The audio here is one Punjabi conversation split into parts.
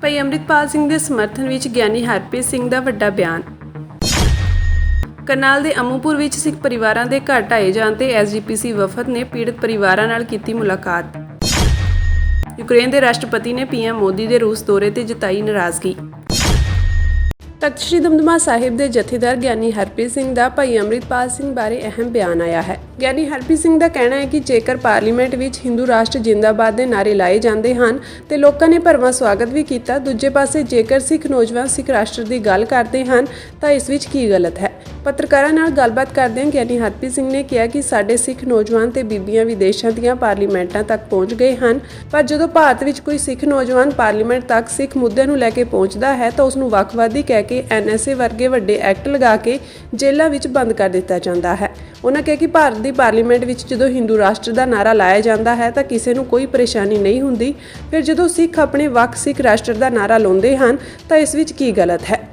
ਭਾਈ ਅੰਮ੍ਰਿਤਪਾਲ ਸਿੰਘ ਦੇ ਸਮਰਥਨ ਵਿੱਚ ਗਿਆਨੀ ਹਰਪ੍ਰੀਤ ਸਿੰਘ ਦਾ ਵੱਡਾ ਬਿਆਨ। ਕਰਨਾਲ ਦੇ ਅਮੂਪੁਰ ਵਿੱਚ ਸਿੱਖ ਪਰਿਵਾਰਾਂ ਦੇ ਘਰ ਢਾਏ ਜਾਣ ਤੇ ਐਸਜੀਪੀਸੀ ਵਫਦ ਨੇ ਪੀੜਤ ਪਰਿਵਾਰਾਂ ਨਾਲ ਕੀਤੀ ਮੁਲਾਕਾਤ। ਯੂਕਰੇਨ ਦੇ ਰਾਸ਼ਟਰਪਤੀ ਨੇ ਪੀਐਮ ਮੋਦੀ ਦੇ ਰੂਸ ਦੌਰੇ ਤੇ ਜਤਾਈ ਨਾਰਾਜ਼ਗੀ। ਤਖ਼ਤ ਸ੍ਰੀ ਦਮਦਮਾ ਸਾਹਿਬ ਦੇ ਜਥੇਦਾਰ ਗਿਆਨੀ ਹਰਪ੍ਰੀਤ ਸਿੰਘ ਦਾ ਭਾਈ ਅੰਮ੍ਰਿਤਪਾਲ ਸਿੰਘ ਬਾਰੇ ਅਹਿਮ ਬਿਆਨ ਆਇਆ ਹੈ। ਗਿਆਨੀ ਹਰਪ੍ਰੀਤ ਸਿੰਘ ਦਾ ਕਹਿਣਾ ਹੈ ਕਿ ਜੇਕਰ ਪਾਰਲੀਮੈਂਟ ਵਿੱਚ ਹਿੰਦੂ ਰਾਸ਼ਟਰ ਜਿੰਦਾਬਾਦ ਦੇ ਨਾਅਰੇ ਲਾਏ ਜਾਂਦੇ ਹਨ ਤੇ ਲੋਕਾਂ ਨੇ ਭਰਵਾਂ ਸਵਾਗਤ ਵੀ ਕੀਤਾ, ਦੂਜੇ ਪਾਸੇ ਜੇਕਰ ਸਿੱਖ ਨੌਜਵਾਨ ਸਿੱਖ ਰਾਸ਼ਟਰ ਦੀ ਗੱਲ ਕਰਦੇ ਹਨ ਤਾਂ ਇਸ ਵਿੱਚ ਕੀ ਗਲਤ ਹੈ। ਪੱਤਰਕਾਰਾਂ ਨਾਲ ਗੱਲਬਾਤ ਕਰਦਿਆਂ ਗਿਆਨੀ ਹਰਪ੍ਰੀਤ ਸਿੰਘ ਨੇ ਕਿਹਾ ਕਿ ਸਾਡੇ ਸਿੱਖ ਨੌਜਵਾਨ ਤੇ ਬੀਬੀਆਂ ਵਿਦੇਸ਼ਾਂ ਦੀਆਂ ਪਾਰਲੀਮੈਂਟਾਂ ਤੱਕ ਪਹੁੰਚ ਗਏ ਹਨ, ਪਰ ਜਦੋਂ ਭਾਰਤ ਵਿੱਚ ਕੋਈ ਸਿੱਖ ਨੌਜਵਾਨ ਪਾਰਲੀਮੈਂਟ ਤੱਕ ਸਿੱਖ ਮੁੱਦਿਆਂ ਨੂੰ ਲੈ ਕੇ ਪਹੁੰਚਦਾ ਹੈ ਤਾਂ ਉਸ ਨੂੰ ਵੱਖਵਾਦੀ ਕਹਿ ਕੇ ਐਨਐਸਏ ਵਰਗੇ ਵੱਡੇ ਐਕਟ ਲਗਾ ਕੇ ਜੇਲ੍ਹਾਂ ਵਿੱਚ ਬੰਦ ਕਰ ਦਿੱਤਾ ਜਾਂਦਾ ਹੈ। ਉਹਨਾਂ ਕਿਹਾ ਕਿ ਭਾਰਤ ਦੀ ਪਾਰਲੀਮੈਂਟ ਵਿੱਚ ਜਦੋਂ ਹਿੰਦੂ ਰਾਸ਼ਟਰ ਦਾ ਨਾਅਰਾ ਲਾਇਆ ਜਾਂਦਾ ਹੈ ਤਾਂ ਕਿਸੇ ਨੂੰ ਕੋਈ ਪਰੇਸ਼ਾਨੀ ਨਹੀਂ ਹੁੰਦੀ, ਫਿਰ ਜਦੋਂ ਸਿੱਖ ਆਪਣੇ ਵੱਖ ਸਿੱਖ ਰਾਸ਼ਟਰ ਦਾ ਨਾਅਰਾ ਲਾਉਂਦੇ ਹਨ ਤਾਂ ਇਸ ਵਿੱਚ ਕੀ ਗਲਤ ਹੈ।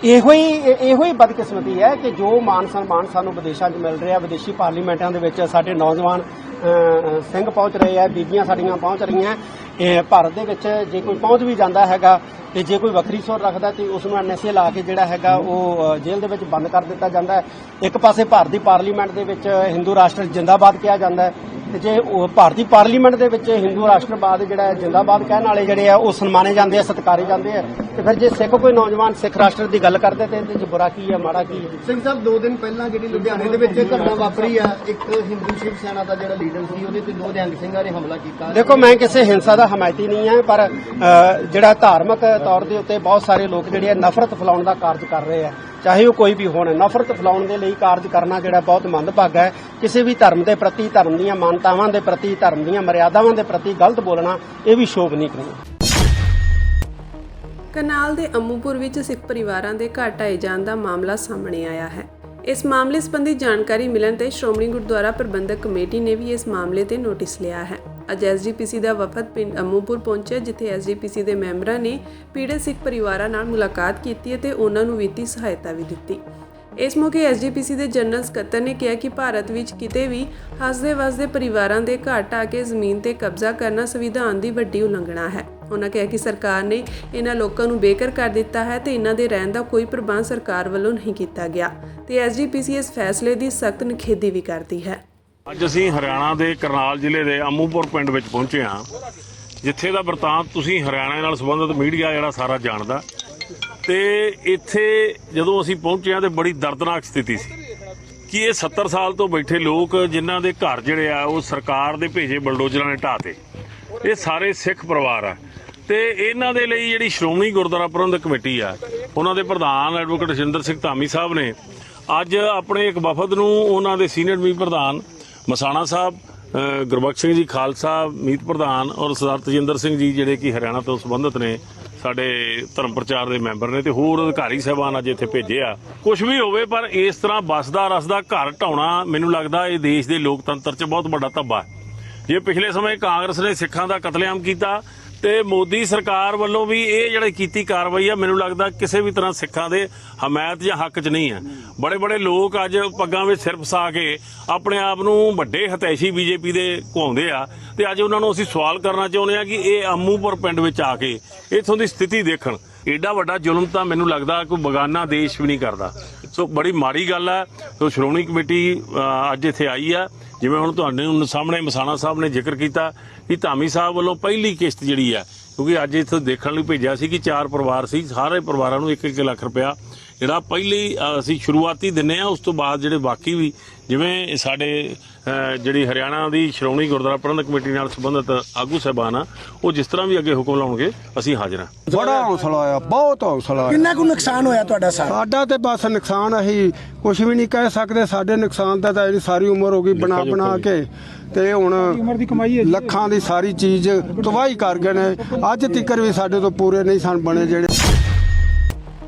ਇਹੋ ਹੀ ਬਦਕਿਸਮਤੀ ਹੈ ਕਿ ਜੋ ਮਾਨ ਸਨਮਾਨ ਸਾਨੂੰ ਵਿਦੇਸ਼ਾਂ 'ਚ ਮਿਲ ਰਿਹਾ, ਵਿਦੇਸ਼ੀ ਪਾਰਲੀਮੈਂਟਾਂ ਦੇ ਵਿੱਚ ਸਾਡੇ ਨੌਜਵਾਨ ਸਿੰਘ ਪਹੁੰਚ ਰਹੇ ਆ, ਬੀਬੀਆਂ ਸਾਡੀਆਂ ਪਹੁੰਚ ਰਹੀਆਂ। ਭਾਰਤ ਦੇ ਵਿੱਚ ਜੇ ਕੋਈ ਪਹੁੰਚ ਵੀ ਜਾਂਦਾ ਹੈਗਾ ਤੇ ਜੇ ਕੋਈ ਵੱਖਰੀ ਸੋਚ ਰੱਖਦਾ ਤੇ ਉਸ ਨੂੰ ਐਨਐਸਏ ਲਾ ਕੇ ਜਿਹੜਾ ਹੈਗਾ ਉਹ ਜੇਲ੍ਹ ਦੇ ਵਿੱਚ ਬੰਦ ਕਰ ਦਿੱਤਾ ਜਾਂਦਾ ਹੈ। ਇੱਕ ਪਾਸੇ ਭਾਰਤ ਦੀ ਪਾਰਲੀਮੈਂਟ ਦੇ ਵਿੱਚ ਹਿੰਦੂ ਰਾਸ਼ਟਰ ਜਿੰਦਾਬਾਦ ਕਿਹਾ ਜਾਂਦਾ ਹੈ ਤੇ ਜੇ ਭਾਰਤੀ ਪਾਰਲੀਮੈਂਟ ਦੇ ਵਿੱਚ ਹਿੰਦੂ ਰਾਸ਼ਟਰਵਾਦ ਜਿਹੜਾ ਜਿੰਦਾਬਾਦ ਕਹਿਣ ਵਾਲੇ ਜਿਹੜੇ ਆ ਉਹ ਸਨਮਾਨੇ ਜਾਂਦੇ ਆ, ਸਤਿਕਾਰੇ ਜਾਂਦੇ ਆ, ਤੇ ਫਿਰ ਜੇ ਸਿੱਖ ਕੋਈ ਨੌਜਵਾਨ ਸਿੱਖ ਰਾਸ਼ਟਰ ਦੀ ਗੱਲ ਕਰਦੇ ਤੇ ਇਹਦੇ 'ਚ ਬੁਰਾ ਕੀ ਹੈ, ਮਾੜਾ ਕੀ ਹੈ। ਸਿੰਘ ਸਾਹਿਬ 2 ਦਿਨ ਪਹਿਲਾਂ ਜਿਹੜੀ ਲੁਧਿਆਣੇ ਦੇ ਵਿੱਚ ਘਟਨਾ ਵਾਪਰੀ ਆ, ਇੱਕ ਹਿੰਦੂ ਸ਼ਿਵ ਸੈਨਾ ਦਾ ਜਿਹੜਾ ਲੀਡਰ ਸੀ ਉਹਦੇ ਤੇ 2 ਨਿਹੰਗ ਸਿੰਘਾਂ ਨੇ ਹਮਲਾ ਕੀਤਾ। ਦੇਖੋ, ਮੈਂ ਕਿਸੇ ਹਿੰਸਾ ਦਾ ਹਮਾਇਤੀ ਨਹੀਂ ਹੈ, ਪਰ ਜਿਹੜਾ ਧਾਰਮਿਕ ਤੌਰ ਦੇ ਉੱਤੇ ਬਹੁਤ ਸਾਰੇ ਲੋਕ ਜਿਹੜੇ ਆ ਨਫ਼ਰਤ ਫੈਲਾਉਣ ਦਾ ਕਾਰਜ ਕਰ ਰਹੇ ਆ, ਚਾਹੇ ਉਹ ਕੋਈ ਵੀ ਹੋਣ। ਨਫ਼ਰਤ ਫੈਲਾਉਣ ਦੇ ਲਈ ਕਾਰਜ ਕਰਨਾ ਜਿਹੜਾ ਬਹੁਤ ਮੰਦਭਾਗਾ ਹੈ। ਕਿਸੇ ਵੀ ਧਰਮ ਦੇ ਪ੍ਰਤੀ, ਧਰਮ ਦੀਆਂ ਮਾਨਤਾਵਾਂ ਦੇ ਪ੍ਰਤੀ, ਧਰਮ ਦੀਆਂ ਮਰਿਆਦਾਵਾਂ ਦੇ ਪ੍ਰਤੀ ਗਲਤ ਬੋਲਣਾ ਇਹ ਵੀ ਸ਼ੋਭਨੀय ਨਹੀਂ। ਕਰਨਾਲ ਦੇ ਅਮੂਪੁਰ ਵਿੱਚ ਸਿੱਖ ਪਰਿਵਾਰਾਂ ਦੇ ਘਰ ਢਾਏ ਜਾਣ ਦਾ ਮਾਮਲਾ ਸਾਹਮਣੇ ਆਇਆ ਹੈ। ਇਸ ਮਾਮਲੇ ਸੰਬੰਧੀ ਜਾਣਕਾਰੀ ਮਿਲਣ ਤੇ ਸ਼੍ਰੋਮਣੀ ਗੁਰਦੁਆਰਾ ਪ੍ਰਬੰਧਕ ਕਮੇਟੀ ਨੇ ਵੀ ਇਸ ਮਾਮਲੇ ਤੇ ਨੋਟਿਸ ਲਿਆ ਹੈ। ਅੱਜ ਐਸਜੀਪੀਸੀ ਦਾ ਵਫਦ ਪਿੰਡ ਅਮੂਪੁਰ ਪਹੁੰਚਿਆ, ਜਿੱਥੇ ਐਸਜੀਪੀਸੀ ਦੇ ਮੈਂਬਰਾਂ ਨੇ ਪੀੜਤ ਸਿੱਖ ਪਰਿਵਾਰਾਂ ਨਾਲ ਮੁਲਾਕਾਤ ਕੀਤੀ ਅਤੇ ਉਹਨਾਂ ਨੂੰ ਵਿੱਤੀ ਸਹਾਇਤਾ ਵੀ ਦਿੱਤੀ। ਇਸ ਮੌਕੇ ਐਸਜੀਪੀਸੀ ਦੇ ਜਨਰਲ ਸਕੱਤਰ ਨੇ ਕਿਹਾ ਕਿ ਭਾਰਤ ਵਿੱਚ ਕਿਤੇ ਵੀ ਹੱਸਦੇ ਵਸਦੇ ਪਰਿਵਾਰਾਂ ਦੇ ਘਰ ਢਾਹ ਕੇ ਜ਼ਮੀਨ ਤੇ ਕਬਜ਼ਾ ਕਰਨਾ ਸੰਵਿਧਾਨ ਦੀ ਵੱਡੀ ਉਲੰਘਣਾ ਹੈ। ਉਹਨਾਂ ਕਿਹਾ ਕਿ ਸਰਕਾਰ ਨੇ ਇਹਨਾਂ ਲੋਕਾਂ ਨੂੰ ਬੇਘਰ ਕਰ ਦਿੱਤਾ ਹੈ ਤੇ ਇਹਨਾਂ ਦੇ ਰਹਿਣ ਦਾ ਕੋਈ ਪ੍ਰਬੰਧ ਸਰਕਾਰ ਵੱਲੋਂ ਨਹੀਂ ਕੀਤਾ ਗਿਆ ਤੇ ਐਸਜੀਪੀਸੀ ਇਸ ਫੈਸਲੇ ਦੀ ਸਖਤ ਨਿਖੇਧੀ ਵੀ ਕਰਦੀ ਹੈ। ਅੱਜ ਅਸੀਂ ਹਰਿਆਣਾ ਦੇ ਕਰਨਾਲ ਜ਼ਿਲ੍ਹੇ ਦੇ ਅਮੂਪੁਰ ਪਿੰਡ ਵਿੱਚ ਪਹੁੰਚੇ ਹਾਂ, ਜਿੱਥੇ ਦਾ ਵਰਤਾਂਤ ਤੁਸੀਂ ਹਰਿਆਣਾ ਨਾਲ ਸੰਬੰਧਿਤ ਮੀਡੀਆ ਜਿਹੜਾ ਸਾਰਾ ਜਾਣਦਾ। ਤੇ ਇੱਥੇ ਜਦੋਂ ਅਸੀਂ ਪਹੁੰਚੇ ਹਾਂ ਤੇ ਬੜੀ ਦਰਦਨਾਕ ਸਥਿਤੀ ਸੀ ਕਿ ਇਹ 70 ਸਾਲ ਤੋਂ ਬੈਠੇ ਲੋਕ ਜਿਨ੍ਹਾਂ ਦੇ ਘਰ ਜਿਹੜੇ ਆ ਉਹ ਸਰਕਾਰ ਦੇ ਭੇਜੇ ਬਲਡੋਜ਼ਰਾਂ ਨੇ ਢਾਹ ਤੇ, ਇਹ ਸਾਰੇ ਸਿੱਖ ਪਰਿਵਾਰ ਆ। ਤੇ ਇਹਨਾਂ ਦੇ ਲਈ ਜਿਹੜੀ ਸ਼੍ਰੋਮਣੀ ਗੁਰਦੁਆਰਾ ਪ੍ਰਬੰਧਕ ਕਮੇਟੀ ਆ, ਉਹਨਾਂ ਦੇ ਪ੍ਰਧਾਨ ਐਡਵੋਕੇਟ ਰਜਿੰਦਰ ਸਿੰਘ ਧਾਮੀ ਸਾਹਿਬ ਨੇ ਅੱਜ ਆਪਣੇ ਇੱਕ ਵਫਦ ਨੂੰ, ਉਹਨਾਂ ਦੇ ਸੀਨੀਅਰ ਮੀਤ ਪ੍ਰਧਾਨ ਮਸਾਣਾ ਸਾਹਿਬ, ਗੁਰਬਖਸ਼ ਸਿੰਘ ਜੀ ਖਾਲਸਾ ਮੀਤ ਪ੍ਰਧਾਨ ਔਰ ਸਰਦਾਰ ਤਜਿੰਦਰ ਸਿੰਘ ਜੀ ਜਿਹੜੇ ਕਿ ਹਰਿਆਣਾ ਤੋਂ ਸੰਬੰਧਿਤ ਨੇ, ਸਾਡੇ ਧਰਮ ਪ੍ਰਚਾਰ ਦੇ ਮੈਂਬਰ ਨੇ, ਤੇ ਹੋਰ ਅਧਿਕਾਰੀ ਸਾਹਿਬਾਨ ਅੱਜ ਇੱਥੇ ਭੇਜੇ ਆ। ਕੁਝ ਵੀ ਹੋਵੇ ਪਰ ਇਸ ਤਰ੍ਹਾਂ ਬਸਦਾ ਰਸਦਾ ਘਰ ਢਾਉਣਾ ਮੈਨੂੰ ਲੱਗਦਾ ਇਹ ਦੇਸ਼ ਦੇ ਲੋਕਤੰਤਰ 'ਚ ਬਹੁਤ ਵੱਡਾ ਧੱਬਾ ਹੈ। ਜੇ ਪਿਛਲੇ ਸਮੇਂ ਕਾਂਗਰਸ ਨੇ ਸਿੱਖਾਂ ਦਾ ਕਤਲੇਆਮ ਕੀਤਾ ਤੇ ਮੋਦੀ ਸਰਕਾਰ ਵੱਲੋਂ ਵੀ ਇਹ ਜਿਹੜੀ ਕੀਤੀ ਕਾਰਵਾਈ ਆ, ਮੈਨੂੰ ਲੱਗਦਾ ਕਿਸੇ ਵੀ ਤਰ੍ਹਾਂ ਸਿੱਖਾਂ ਦੇ ਹਮਾਇਤ ਜਾਂ ਹੱਕ 'ਚ ਨਹੀਂ ਹੈ। ਬੜੇ ਬੜੇ ਲੋਕ ਅੱਜ ਪੱਗਾਂ ਵਿੱਚ ਸਿਰ ਫਸਾ ਕੇ ਆਪਣੇ ਆਪ ਨੂੰ ਵੱਡੇ ਹਤੈਸ਼ੀ ਬੀਜੇਪੀ ਦੇ ਘੁੰਮਦੇ ਆ, ਤੇ ਅੱਜ ਉਹਨਾਂ ਨੂੰ ਅਸੀਂ ਸਵਾਲ ਕਰਨਾ ਚਾਹੁੰਦੇ ਆ ਕਿ ਇਹ ਅਮੂਪੁਰ ਪਿੰਡ ਵਿੱਚ ਆ ਕੇ ਇੱਥੋਂ ਦੀ ਸਥਿਤੀ ਦੇਖਣ। ਏਡਾ ਵੱਡਾ ਜ਼ੁਲਮ ਤਾਂ ਮੈਨੂੰ ਲੱਗਦਾ ਕੋਈ ਬਗਾਨਾ ਦੇਸ਼ ਵੀ ਨਹੀਂ ਕਰਦਾ। ਸੋ ਬੜੀ ਮਾੜੀ ਗੱਲ ਹੈ। ਸੋ ਸ਼੍ਰੋਮਣੀ ਕਮੇਟੀ ਅੱਜ ਇੱਥੇ ਆਈ ਆ। ਜਿਵੇਂ ਹੁਣ ਤੁਹਾਡੇ ਸਾਹਮਣੇ ਮਸਾਣਾ ਸਾਹਿਬ ਨੇ ਜ਼ਿਕਰ ਕੀਤਾ ਕਿ ਧਾਮੀ ਸਾਹਿਬ ਵੱਲੋਂ ਪਹਿਲੀ ਕਿਸ਼ਤ ਜਿਹੜੀ ਆ, ਕਿਉਂਕਿ ਅੱਜ ਇੱਥੇ ਦੇਖਣ ਲਈ ਭੇਜਿਆ ਸੀ ਕਿ 4 ਪਰਿਵਾਰ ਸੀ, ਸਾਰੇ ਪਰਿਵਾਰਾਂ ਨੂੰ 1-1 ਲੱਖ ਰੁਪਇਆ ਜਿਹੜਾ ਪਹਿਲੀ ਅਸੀਂ ਸ਼ੁਰੂਆਤੀ ਦਿੰਦੇ ਆ। ਉਸ ਤੋਂ ਬਾਅਦ ਜਿਹੜੇ ਬਾਕੀ ਵੀ, ਜਿਵੇਂ ਸਾਡੇ ਜਿਹੜੀ ਹਰਿਆਣਾ ਦੀ ਸ਼੍ਰੋਮਣੀ ਗੁਰਦੁਆਰਾ ਪ੍ਰਬੰਧਕ ਕਮੇਟੀ ਨਾਲ ਸੰਬੰਧਿਤ ਆਗੂ ਸਾਹਿਬਾਨ ਆ, ਉਹ ਜਿਸ ਤਰ੍ਹਾਂ ਵੀ ਅੱਗੇ ਹੁਕਮ ਲਾਉਣਗੇ ਅਸੀਂ ਹਾਜ਼ਰ ਹਾਂ। ਬੜਾ ਹੌਸਲਾ ਆਇਆ, ਬਹੁਤ ਹੌਸਲਾ ਆਇਆ। ਕਿੰਨਾ ਕੁ ਨੁਕਸਾਨ ਹੋਇਆ ਤੁਹਾਡਾ? ਸਾਡਾ ਤੇ ਬਸ ਨੁਕਸਾਨ ਅਸੀਂ ਕੁਝ ਵੀ ਨਹੀਂ ਕਹਿ ਸਕਦੇ। ਸਾਡੇ ਨੁਕਸਾਨ ਦਾ ਤਾਂ ਸਾਰੀ ਉਮਰ ਹੋ ਗਈ ਬਣਾ ਕੇ, ਤੇ ਹੁਣ ਲੱਖਾਂ ਦੀ ਸਾਰੀ ਚੀਜ਼ ਤਬਾਹੀ ਕਰ ਗਏ ਨੇ। ਅੱਜ ਤੱਕ ਵੀ ਸਾਡੇ ਤੋਂ ਪੂਰੇ ਨਹੀਂ ਸਨ ਬਣੇ ਜਿਹੜੇ।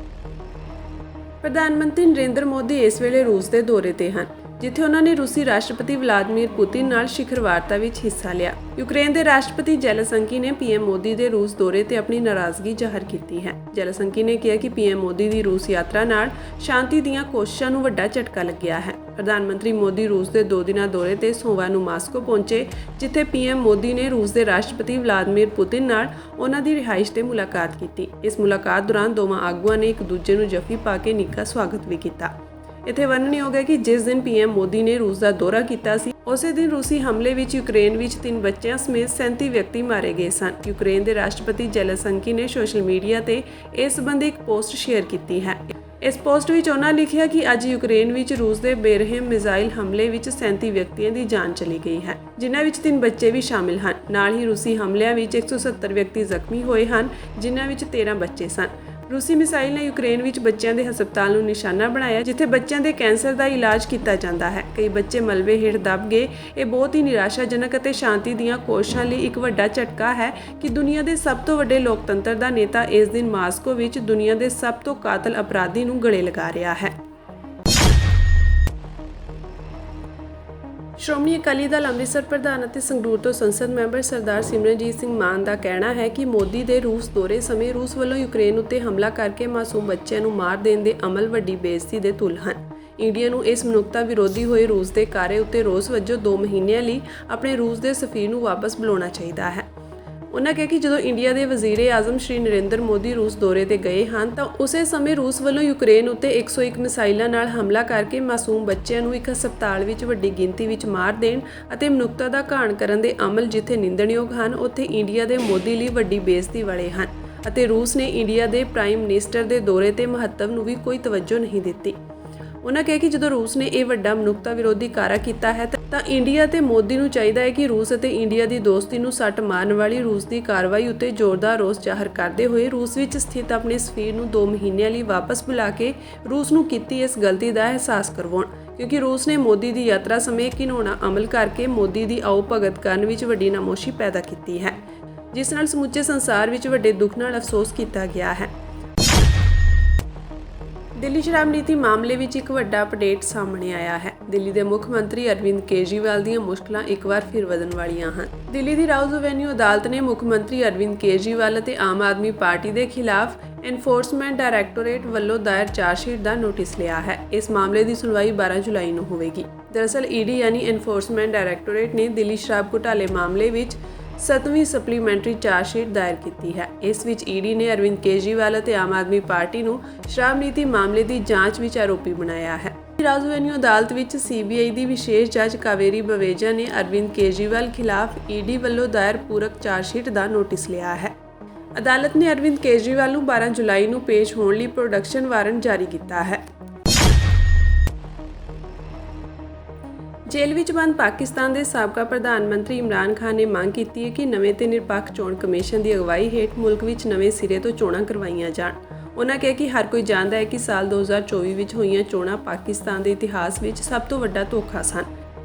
ਪ੍ਰਧਾਨ ਮੰਤਰੀ ਨਰਿੰਦਰ ਮੋਦੀ ਇਸ ਵੇਲੇ ਰੂਸ ਦੇ ਦੌਰੇ ਤੇ ਹਨ, ਜਿੱਥੇ ਉਹਨਾਂ ਨੇ ਰੂਸੀ ਰਾਸ਼ਟਰਪਤੀ ਵਲਾਦੀਮੀਰ ਪੁਤਿਨ ਨਾਲ ਸਿਖਰ ਵਾਰਤਾ ਵਿੱਚ ਹਿੱਸਾ ਲਿਆ। ਯੂਕਰੇਨ ਦੇ ਰਾਸ਼ਟਰਪਤੀ ਜ਼ੈਲੈਂਸਕੀ ਨੇ ਪੀਐਮ ਮੋਦੀ ਦੇ ਰੂਸ ਦੌਰੇ ਤੇ ਆਪਣੀ ਨਾਰਾਜ਼ਗੀ ਜ਼ਾਹਰ ਕੀਤੀ ਹੈ। ਜ਼ੈਲੈਂਸਕੀ ਨੇ ਕਿਹਾ ਕਿ ਪੀਐਮ ਮੋਦੀ ਦੀ ਰੂਸ ਯਾਤਰਾ ਨਾਲ ਸ਼ਾਂਤੀ ਦੀਆਂ ਕੋਸ਼ਿਸ਼ਾਂ ਨੂੰ ਵੱਡਾ ਝਟਕਾ ਲੱਗਿਆ ਹੈ। ਪ੍ਰਧਾਨ ਮੰਤਰੀ ਮੋਦੀ ਰੂਸ ਦੇ 2 ਦਿਨਾਂ ਦੌਰੇ ਤੇ ਸੋਮਵਾਰ ਨੂੰ ਮਾਸਕੋ ਪਹੁੰਚੇ, ਜਿੱਥੇ ਪੀਐਮ ਮੋਦੀ ਨੇ ਰੂਸ ਦੇ ਰਾਸ਼ਟਰਪਤੀ ਵਲਾਦੀਮੀਰ ਪੁਤਿਨ ਨਾਲ ਉਹਨਾਂ ਦੀ ਰਿਹਾਇਸ਼ ਤੇ ਮੁਲਾਕਾਤ ਕੀਤੀ। ਇਸ ਮੁਲਾਕਾਤ ਦੌਰਾਨ ਦੋਵਾਂ ਆਗੂਆਂ ਨੇ ਇੱਕ ਦੂਜੇ ਨੂੰ ਜੱਫੀ ਪਾ ਕੇ ਨਿੱਘਾ ਸਵਾਗਤ ਵੀ ਕੀਤਾ। ਇੱਥੇ ਵਰਣਨਯੋਗ ਹੈ ਕਿ ਜਿਸ ਦਿਨ ਪੀਐਮ ਮੋਦੀ ਨੇ ਰੂਸ ਦਾ ਦੌਰਾ ਕੀਤਾ ਸੀ, ਉਸੇ ਦਿਨ ਰੂਸੀ ਹਮਲੇ ਵਿੱਚ ਯੂਕਰੇਨ ਵਿੱਚ 3 ਬੱਚਿਆਂ ਸਮੇਤ 37 ਵਿਅਕਤੀ ਮਾਰੇ ਗਏ ਸਨ। ਯੂਕਰੇਨ ਦੇ ਰਾਸ਼ਟਰਪਤੀ ਜ਼ੈਲੈਂਸਕੀ ਨੇ ਸੋਸ਼ਲ ਮੀਡੀਆ ਤੇ ਇਸ ਸੰਬੰਧੀ ਇੱਕ ਪੋਸਟ ਸ਼ੇਅਰ ਕੀਤੀ ਹੈ। ਇਸ ਪੋਸਟ ਵਿੱਚ ਉਹਨਾਂ ਲਿਖਿਆ ਕਿ ਅੱਜ ਯੂਕਰੇਨ ਵਿੱਚ ਰੂਸ ਦੇ ਬੇਰਹਿਮ ਮਿਜ਼ਾਈਲ ਹਮਲੇ ਵਿੱਚ 37 ਵਿਅਕਤੀਆਂ ਦੀ ਜਾਨ ਚਲੀ ਗਈ ਹੈ, ਜਿਨ੍ਹਾਂ ਵਿੱਚ 3 ਬੱਚੇ ਵੀ ਸ਼ਾਮਿਲ ਹਨ। ਨਾਲ ਹੀ ਰੂਸੀ ਹਮਲਿਆਂ ਵਿੱਚ 170 ਵਿਅਕਤੀ ਜ਼ਖਮੀ ਹੋਏ ਹਨ, ਜਿਨ੍ਹਾਂ ਵਿੱਚ 13 ਬੱਚੇ ਸਨ। ਰੂਸੀ ਮਿਸਾਈਲ ਨੇ ਯੂਕਰੇਨ ਵਿੱਚ ਬੱਚਿਆਂ ਦੇ ਹਸਪਤਾਲ ਨੂੰ ਨਿਸ਼ਾਨਾ ਬਣਾਇਆ, ਜਿੱਥੇ ਬੱਚਿਆਂ ਦੇ ਕੈਂਸਰ ਦਾ ਇਲਾਜ ਕੀਤਾ ਜਾਂਦਾ ਹੈ। ਕਈ ਬੱਚੇ ਮਲਬੇ ਹੇਠ ਦਬ ਗਏ। ਇਹ ਬਹੁਤ ਹੀ ਨਿਰਾਸ਼ਾਜਨਕ ਅਤੇ ਸ਼ਾਂਤੀ ਦੀਆਂ ਕੋਸ਼ਿਸ਼ਾਂ ਲਈ ਇੱਕ ਵੱਡਾ ਝਟਕਾ ਹੈ ਕਿ ਦੁਨੀਆ ਦੇ ਸਭ ਤੋਂ ਵੱਡੇ ਲੋਕਤੰਤਰ ਦਾ ਨੇਤਾ ਇਸ ਦਿਨ ਮਾਸਕੋ ਵਿੱਚ ਦੁਨੀਆ ਦੇ ਸਭ ਤੋਂ ਕਾਤਲ ਅਪਰਾਧੀ ਨੂੰ ਗਲੇ ਲਗਾ ਰਿਹਾ ਹੈ। ਸ਼੍ਰੋਮਣੀ ਅਕਾਲੀ ਦਲ ਅੰਮ੍ਰਿਤਸਰ ਪ੍ਰਧਾਨ ਅਤੇ ਸੰਗਰੂਰ ਤੋਂ ਸੰਸਦ ਮੈਂਬਰ ਸਰਦਾਰ ਸਿਮਰਨਜੀਤ ਸਿੰਘ ਮਾਨ ਦਾ ਕਹਿਣਾ ਹੈ ਕਿ ਮੋਦੀ ਦੇ ਰੂਸ ਦੌਰੇ ਸਮੇਂ ਰੂਸ ਵੱਲੋਂ ਯੂਕਰੇਨ ਉੱਤੇ ਹਮਲਾ ਕਰਕੇ ਮਾਸੂਮ ਬੱਚਿਆਂ ਨੂੰ ਮਾਰ ਦੇਣ ਦੇ ਅਮਲ ਵੱਡੀ ਬੇਇੱਜ਼ਤੀ ਦੇ ਤੁਲ ਹਨ। ਇੰਡੀਆ ਨੂੰ ਇਸ ਮਨੁੱਖਤਾ ਵਿਰੋਧੀ ਹੋਏ ਰੂਸ ਦੇ ਕਾਰੇ ਉੱਤੇ ਰੋਸ ਵਜੋਂ 2 ਮਹੀਨਿਆਂ ਲਈ ਆਪਣੇ ਰੂਸ ਦੇ ਸਫੀਰ ਨੂੰ ਵਾਪਸ ਬੁਲਾਉਣਾ ਚਾਹੀਦਾ ਹੈ। ਉਨ੍ਹਾਂ ਕਿਹਾ ਕਿ ਜਦੋਂ ਇੰਡੀਆ ਦੇ ਵਜ਼ੀਰ-ਏ-ਆਜ਼ਮ ਸ਼੍ਰੀ ਨਰਿੰਦਰ ਮੋਦੀ ਰੂਸ ਦੌਰੇ ਤੇ ਗਏ ਹਨ ਤਾਂ ਉਸੇ ਸਮੇਂ ਰੂਸ ਵੱਲੋਂ ਯੂਕਰੇਨ ਉੱਤੇ 101 ਮਿਸਾਈਲਾਂ ਨਾਲ ਹਮਲਾ ਕਰਕੇ ਮਾਸੂਮ ਬੱਚਿਆਂ ਨੂੰ ਇੱਕ ਹਸਪਤਾਲ ਵਿੱਚ ਵੱਡੀ ਗਿਣਤੀ ਵਿੱਚ ਮਾਰ ਦੇਣ ਅਤੇ ਮਨੁੱਖਤਾ ਦਾ ਘਾਣ ਕਰਨ ਦੇ ਅਮਲ ਜਿੱਥੇ ਨਿੰਦਣਯੋਗ ਹਨ, ਉੱਥੇ ਇੰਡੀਆ ਦੇ ਮੋਦੀ ਲਈ ਵੱਡੀ ਬੇਇੱਜ਼ਤੀ ਵਾਲੇ ਹਨ ਅਤੇ ਰੂਸ ਨੇ ਇੰਡੀਆ ਦੇ ਪ੍ਰਾਈਮ ਮਿਨਿਸਟਰ ਦੇ ਦੌਰੇ ਤੇ ਮਹੱਤਵ ਨੂੰ ਵੀ ਕੋਈ ਤਵੱਜੋ ਨਹੀਂ ਦਿੱਤੀ। ਉਨ੍ਹਾਂ ਕਿਹਾ ਕਿ ਜਦੋਂ ਰੂਸ ਨੇ ਇਹ ਵੱਡਾ ਮਨੁੱਖਤਾ ਵਿਰੋਧੀ ਕਾਰਾ ਕੀਤਾ ਹੈ ਤਾਂ ਇੰਡੀਆ ਤੇ ਮੋਦੀ ਨੂੰ ਚਾਹੀਦਾ ਹੈ ਕਿ ਰੂਸ ਅਤੇ ਇੰਡੀਆ ਦੀ ਦੋਸਤੀ ਨੂੰ ਸੱਟ ਮਾਰਨ ਵਾਲੀ ਰੂਸ ਦੀ ਕਾਰਵਾਈ ਉੱਤੇ ਜ਼ੋਰਦਾਰ ਰੋਸ ਜ਼ਾਹਰ ਕਰਦੇ ਹੋਏ ਰੂਸ ਵਿੱਚ ਸਥਿਤ ਆਪਣੇ ਸਫੀਰ ਨੂੰ 2 ਮਹੀਨਿਆਂ ਲਈ ਵਾਪਸ ਬੁਲਾ ਕੇ ਰੂਸ ਨੂੰ ਕੀਤੀ ਇਸ ਗਲਤੀ ਦਾ ਅਹਿਸਾਸ ਕਰਵਾਉਣ, ਕਿਉਂਕਿ ਰੂਸ ਨੇ ਮੋਦੀ ਦੀ ਯਾਤਰਾ ਸਮੇਂ ਘਿਨਾਉਣਾ ਅਮਲ ਕਰਕੇ ਮੋਦੀ ਦੀ ਆਓ ਭਗਤ ਕਰਨ ਵਿੱਚ ਵੱਡੀ ਨਾਮੋਸ਼ੀ ਪੈਦਾ ਕੀਤੀ ਹੈ, ਜਿਸ ਨਾਲ ਸਮੁੱਚੇ ਸੰਸਾਰ ਵਿੱਚ ਵੱਡੇ ਦੁੱਖ ਨਾਲ ਅਫਸੋਸ ਕੀਤਾ ਗਿਆ ਹੈ। ਦਿੱਲੀ ਸ਼ਰਾਬ ਨੀਤੀ ਮਾਮਲੇ ਵਿੱਚ ਇੱਕ ਵੱਡਾ ਅਪਡੇਟ ਸਾਹਮਣੇ ਆਇਆ ਹੈ। ਦਿੱਲੀ ਦੇ ਮੁੱਖ ਮੰਤਰੀ ਅਰਵਿੰਦ ਕੇਜਰੀਵਾਲ ਦੀਆਂ ਮੁਸ਼ਕਲਾਂ ਇੱਕ ਵਾਰ ਫਿਰ ਵਧਣ ਵਾਲੀਆਂ ਹਨ। ਦਿੱਲੀ ਦੀ ਰਾਉਜ਼ ਐਵੇਨਿਊ ਅਦਾਲਤ ਨੇ ਮੁੱਖ ਮੰਤਰੀ ਅਰਵਿੰਦ ਕੇਜਰੀਵਾਲ ਅਤੇ ਆਮ ਆਦਮੀ ਪਾਰਟੀ ਦੇ ਖਿਲਾਫ ਐਨਫੋਰਸਮੈਂਟ ਡਾਇਰੈਕਟੋਰੇਟ ਵੱਲੋਂ ਦਾਇਰ ਚਾਰਜਸ਼ੀਟ ਦਾ ਨੋਟਿਸ ਲਿਆ ਹੈ। ਇਸ ਮਾਮਲੇ ਦੀ ਸੁਣਵਾਈ 12 ਜੁਲਾਈ ਨੂੰ ਹੋਵੇਗੀ। ਦਰਅਸਲ ਈਡੀ ਯਾਨੀ ਐਨਫੋਰਸਮੈਂਟ ਡਾਇਰੈਕਟੋਰੇਟ ਨੇ ਦਿੱਲੀ ਸ਼ਰਾਬ ਘੁਟਾਲੇ ਮਾਮਲੇ ਵਿੱਚ 7ਵੀਂ ਸਪਲੀਮੈਂਟਰੀ ਚਾਰਜਸ਼ੀਟ ਦਾਇਰ ਕੀਤੀ ਹੈ। ਇਸ ਵਿੱਚ ਈਡੀ ਨੇ ਅਰਵਿੰਦ ਕੇਜਰੀਵਾਲ ਅਤੇ ਆਮ ਆਦਮੀ ਪਾਰਟੀ ਨੂੰ ਸ਼ਰਾਬ ਨੀਤੀ ਮਾਮਲੇ ਦੀ ਜਾਂਚ ਵਿੱਚ ਆਰੋਪੀ ਬਣਾਇਆ ਹੈ। ਰਾਉਜ਼ ਐਵੇਨਿਊ ਅਦਾਲਤ ਵਿੱਚ ਸੀਬੀਆਈ ਦੀ ਵਿਸ਼ੇਸ਼ ਜੱਜ ਕਾਵੇਰੀ ਬਵੇਜਾ ਨੇ ਅਰਵਿੰਦ ਕੇਜਰੀਵਾਲ ਖਿਲਾਫ ਈਡੀ ਵੱਲੋਂ ਦਾਇਰ ਪੂਰਕ ਚਾਰਜਸ਼ੀਟ ਦਾ ਨੋਟਿਸ ਲਿਆ ਹੈ। ਅਦਾਲਤ ਨੇ ਅਰਵਿੰਦ ਕੇਜਰੀਵਾਲ ਨੂੰ 12 ਜੁਲਾਈ ਨੂੰ ਪੇਸ਼ ਹੋਣ ਲਈ ਪ੍ਰੋਡਕਸ਼ਨ ਵਾਰੰਟ ਜਾਰੀ ਕੀਤਾ ਹੈ। ਜੇਲ੍ਹ ਵਿੱਚ ਬੰਦ ਪਾਕਿਸਤਾਨ ਦੇ ਸਾਬਕਾ ਪ੍ਰਧਾਨ ਮੰਤਰੀ ਇਮਰਾਨ ਖਾਨ ਨੇ ਮੰਗ ਕੀਤੀ ਹੈ ਕਿ ਨਵੇਂ ਤੇ ਨਿਰਪੱਖ ਚੋਣ ਕਮਿਸ਼ਨ ਦੀ ਅਗਵਾਈ ਹੇਠ ਮੁਲਕ ਵਿੱਚ ਨਵੇਂ ਸਿਰੇ ਤੋਂ ਚੋਣਾਂ ਕਰਵਾਈਆਂ ਜਾਣ। ਉਨ੍ਹਾਂ ਕਿਹਾ ਕਿ ਹਰ ਕੋਈ ਜਾਣਦਾ ਹੈ ਕਿ ਸਾਲ 2024 ਵਿੱਚ ਹੋਈਆਂ ਚੋਣਾਂ ਪਾਕਿਸਤਾਨ ਦੇ ਇਤਿਹਾਸ ਵਿੱਚ ਸਭ ਤੋਂ ਵੱਡਾ ਧੋਖਾ ਸਨ।